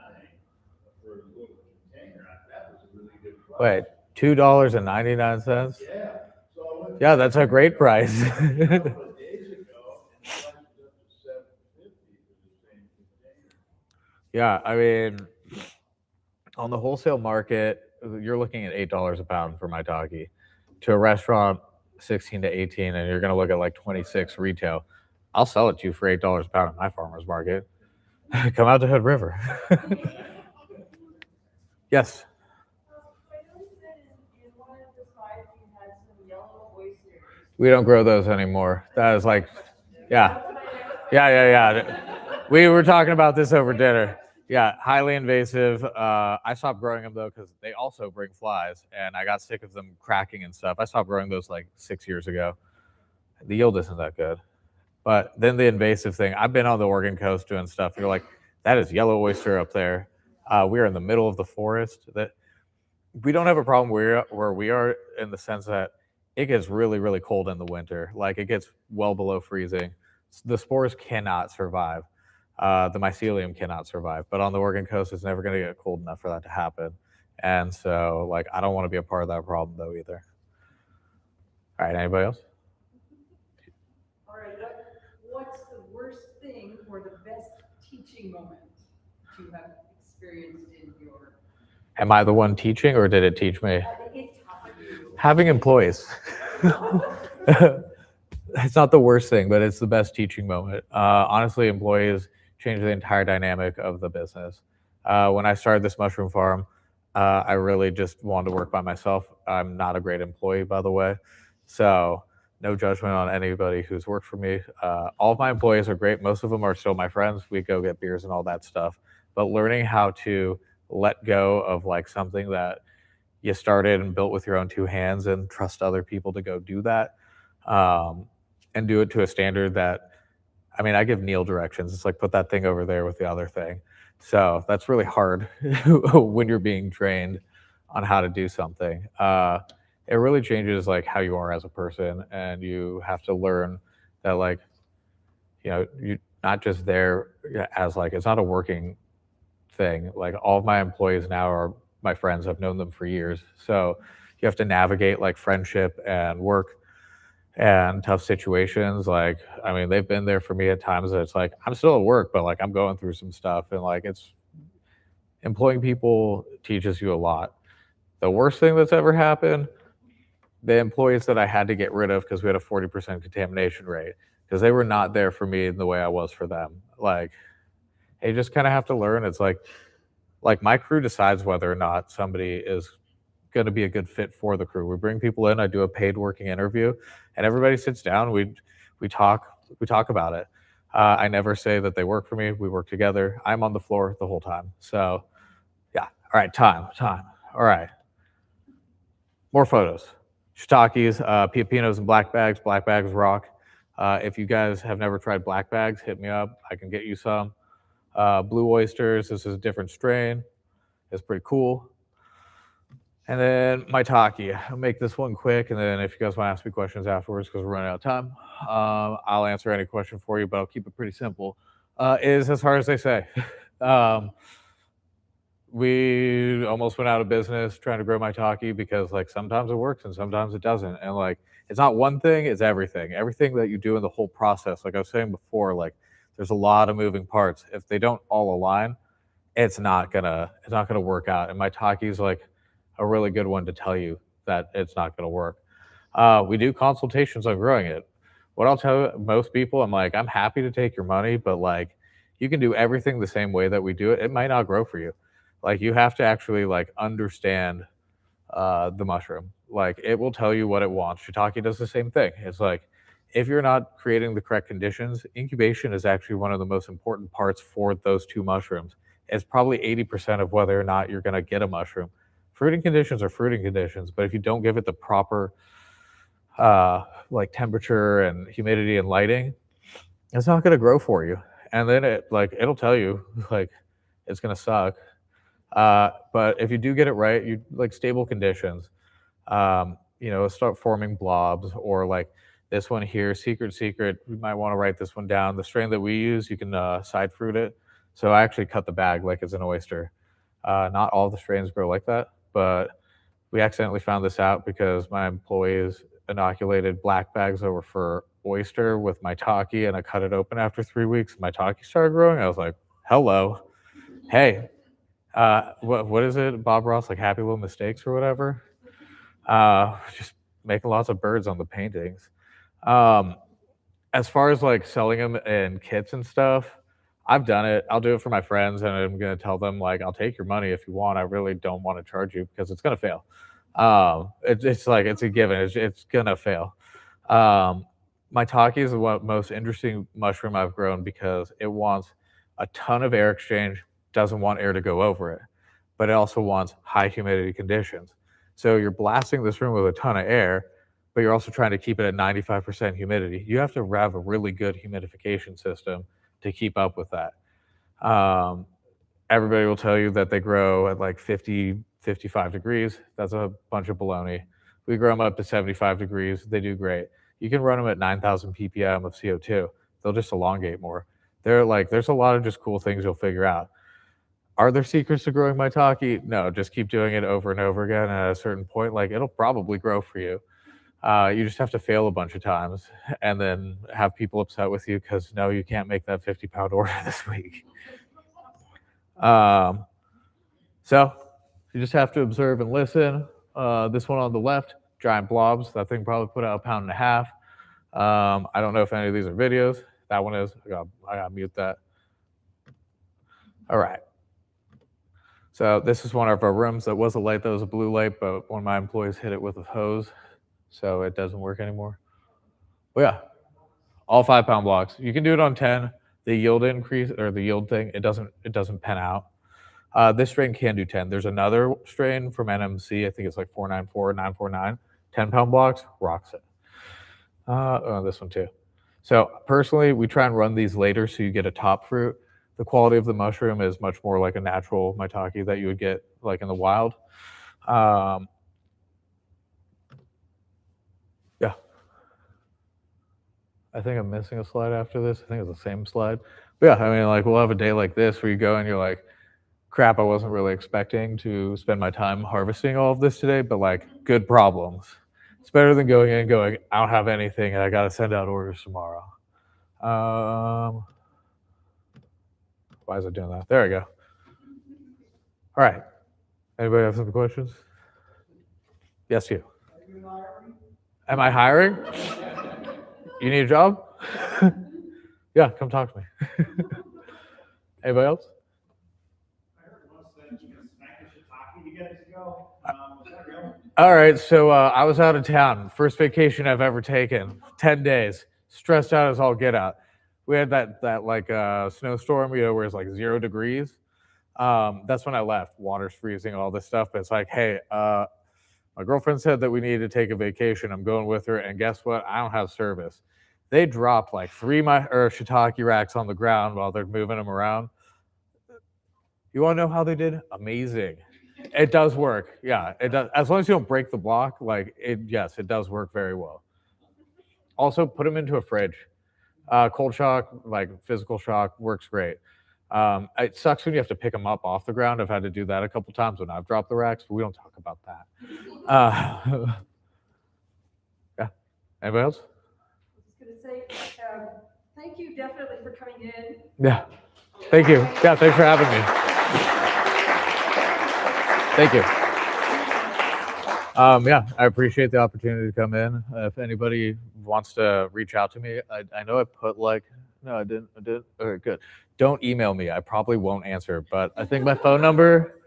for a little container. That was a really good price. Wait, $2.99. Yeah. So I went Yeah, that's a great price. a couple of days ago and the price was up to $7.50 for the same container. Yeah, I mean, on the wholesale market, you're looking at $8 a pound for maitake. To a restaurant, 16 to 18, and you're gonna look at like 26 retail. I'll sell it to you for $8 a pound at my farmer's market. Come out to Hood River. Yes. We don't grow those anymore. That is like, yeah. We were talking about this over dinner. Yeah, highly invasive. I stopped growing them though because they also bring flies, and I got sick of them cracking and stuff. I stopped growing those like 6 years ago. The yield isn't that good. But then the invasive thing, I've been on the Oregon coast doing stuff. You're like, that is yellow oyster up there. We're in the middle of the forest. That we don't have a problem where we are in the sense that it gets really, really cold in the winter. Like it gets well below freezing. The spores cannot survive. The mycelium cannot survive. But on the Oregon coast, it's never going to get cold enough for that to happen. And so, like, I don't want to be a part of that problem though either. All right, anybody else? All right, what's the worst thing or the best teaching moment that you have experienced in your? Am I the one teaching, or did it teach me? It taught you. Having employees. It's not the worst thing, but it's the best teaching moment. Honestly, employees change the entire dynamic of the business. When I started this mushroom farm, I really just wanted to work by myself. I'm not a great employee, by the way. So no judgment on anybody who's worked for me. All of my employees are great. Most of them are still my friends. We go get beers and all that stuff. But learning how to let go of like something that you started and built with your own two hands and trust other people to go do that, and do it to a standard that, I mean, I give Neil directions. It's like, put that thing over there with the other thing. So that's really hard when you're being trained on how to do something. It really changes like how you are as a person, and you have to learn that, like, you know, you're not just there as like, it's not a working thing. Like all of my employees now are my friends. I've known them for years. So you have to navigate like friendship and work and tough situations. Like, I mean, they've been there for me at times that it's like, I'm still at work, but like I'm going through some stuff, and like it's, employing people teaches you a lot. The worst thing that's ever happened, the employees that I had to get rid of because we had a 40% contamination rate, because they were not there for me in the way I was for them. Like, you just kind of have to learn. It's like my crew decides whether or not somebody is going to be a good fit for the crew. We bring people in, I do a paid working interview, and everybody sits down. We talk about it. I never say that they work for me. We work together. I'm on the floor the whole time. So yeah. All right, time. All right. More photos. Shiitakes, pepinos and black bags. Black bags rock. If you guys have never tried black bags, hit me up. I can get you some. Blue oysters. This is a different strain. It's pretty cool. And then maitake. I'll make this one quick, and then if you guys want to ask me questions afterwards, because we're running out of time, I'll answer any question for you, but I'll keep it pretty simple. It is as hard as they say. We almost went out of business trying to grow maitake because like sometimes it works and sometimes it doesn't. And like, it's not one thing, it's everything. Everything that you do in the whole process, like I was saying before, like there's a lot of moving parts. If they don't all align, it's not gonna work out. And maitake is like a really good one to tell you that it's not gonna work. We do consultations on growing it. What I'll tell most people, I'm like, I'm happy to take your money, but like you can do everything the same way that we do it. It might not grow for you. Like you have to actually like understand the mushroom. Like it will tell you what it wants. Shiitake does the same thing. It's like, if you're not creating the correct conditions, incubation is actually one of the most important parts for those two mushrooms. is probably 80% of whether or not you're going to get a mushroom. Fruiting conditions are fruiting conditions, but if you don't give it the proper like temperature and humidity and lighting, it's not going to grow for you. And then it'll tell you like it's going to suck. But if you do get it right, you like stable conditions, it'll start forming blobs, or like this one here, secret, you might want to write this one down. The strain that we use, you can side fruit it. So I actually cut the bag like it's an oyster. Not all the strains grow like that, but we accidentally found this out because my employees inoculated black bags that were for oyster with maitake, and I cut it open after 3 weeks. Maitake started growing. I was like, hello, hey, what is it? Bob Ross, like Happy Little Mistakes or whatever. Just making lots of birds on the paintings. As far as like selling them in kits and stuff, I've done it. I'll do it for my friends, and I'm going to tell them like, I'll take your money if you want. I really don't want to charge you because it's going to fail. It's like, it's a given. It's going to fail. Maitake is the most interesting mushroom I've grown because it wants a ton of air exchange, doesn't want air to go over it, but it also wants high humidity conditions. So you're blasting this room with a ton of air, but you're also trying to keep it at 95% humidity. You have to have a really good humidification system to keep up with that. Everybody will tell you that they grow at like 50, 55 degrees. That's a bunch of baloney. We grow them up to 75 degrees. They do great. You can run them at 9,000 ppm of CO2. They'll just elongate more. There's a lot of just cool things you'll figure out. Are there secrets to growing maitake? No, just keep doing it over and over again. At a certain point, like it'll probably grow for you. You just have to fail a bunch of times and then have people upset with you because no, you can't make that 50-pound order this week. So you just have to observe and listen. This one on the left, giant blobs. That thing probably put out 1.5 pounds. I don't know if any of these are videos. That one is. I gotta mute that. All right. So this is one of our rooms. That was a light. That was a blue light, but one of my employees hit it with a hose, so it doesn't work anymore. But yeah, all 5-pound blocks. You can do it on 10. The yield increase or the yield thing, it doesn't pen out. This strain can do 10. There's another strain from NMC. I think it's like 494, 949. 10-pound blocks rocks it. This one too. So personally, we try and run these later so you get a top fruit. The quality of the mushroom is much more like a natural maitake that you would get like in the wild. Yeah. I think I'm missing a slide after this. I think it's the same slide. But yeah, I mean, like we'll have a day like this where you go and you're like, crap, I wasn't really expecting to spend my time harvesting all of this today, but like good problems. It's better than going in and going, I don't have anything and I got to send out orders tomorrow. Why is it doing that? There we go. All right. Anybody have some questions? Yes, you. Am I hiring? You need a job? Yeah, come talk to me. Anybody else? All right, so I was out of town. First vacation I've ever taken. 10 days. Stressed out as all get out. We had that like snowstorm, where it's like 0 degrees. That's when I left. Water's freezing, all this stuff. But it's like, hey, my girlfriend said that we needed to take a vacation. I'm going with her, and guess what? I don't have service. They dropped like 3 shiitake racks on the ground while they're moving them around. You want to know how they did? Amazing. It does work. Yeah, it does. As long as you don't break the block, yes, it does work very well. Also, put them into a fridge. Cold shock, like physical shock, works great. It sucks when you have to pick them up off the ground. I've had to do that a couple times when I've dropped the racks, but we don't talk about that. Yeah. Anybody else? I was just going to say, thank you definitely for coming in. Yeah. Thank you. Yeah, thanks for having me. Thank you. Yeah, I appreciate the opportunity to come in. If anybody wants to reach out to me, I know I put no, I didn't. Okay, good. Don't email me. I probably won't answer, but I think my phone number,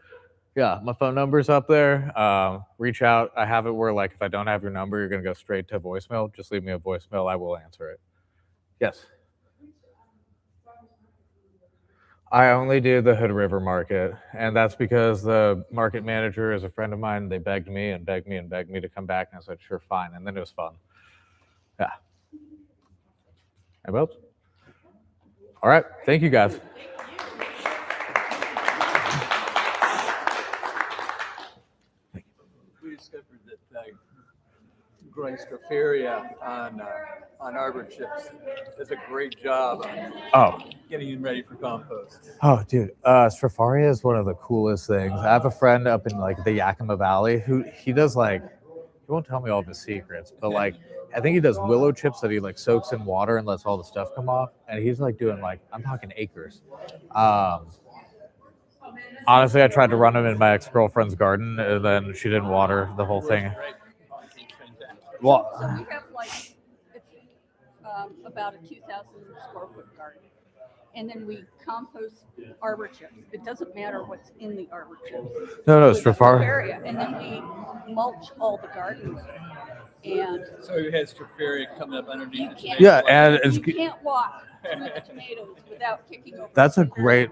my phone number's up there. Reach out. I have it where if I don't have your number, you're going to go straight to voicemail. Just leave me a voicemail. I will answer it. Yes. I only do the Hood River Market, and that's because the market manager is a friend of mine. They begged me and begged me and begged me to come back, and I said, sure, fine. And then it was fun. Yeah. Anybody else? All right. Thank you, guys. We discovered that growing Stropharia on arbor chips does a great job on getting them ready for compost. Oh, dude, Stropharia is one of the coolest things. I have a friend up in like the Yakima Valley who he does like, he won't tell me all of his secrets, but like I think he does willow chips that he like soaks in water and lets all the stuff come off, and he's like doing like, I'm talking acres. Honestly, I tried to run him in my ex-girlfriend's garden, and then she didn't water the whole thing. Well, So we have like, it's about a 2,000 square foot garden. And then we compost arbor chips. It doesn't matter what's in the arbor chips. no, With Stropharia. Stropharia. And then we mulch all the gardens. And So you had Stropharia coming up underneath the tomatoes. Yeah, and it's you can't walk through the tomatoes without kicking over. that's a great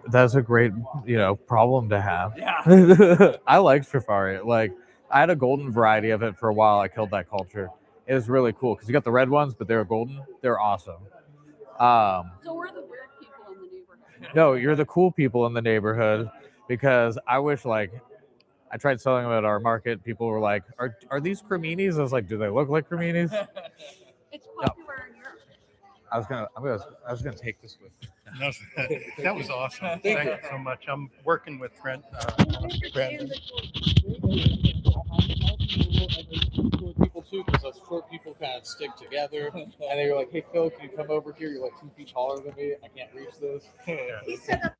problem to have. Yeah. I like Stropharia. Like I had a golden variety of it for a while. I killed that culture. It was really cool because you got the red ones, but they're golden. They're awesome. So we're the weird people in the neighborhood. No, you're the cool people in the neighborhood because I wish like I tried selling them at our market. People were like, "Are these creminis?" I was like, "Do they look like creminis?" It's popular in Europe. I was gonna take this with me. That was awesome. Thank you so much. I'm working with Brent. Brent. People too, because us short people kind of stick together. And they were like, "Hey Phil, can you come over here? You're like 2 feet taller than me. I can't reach this." He set up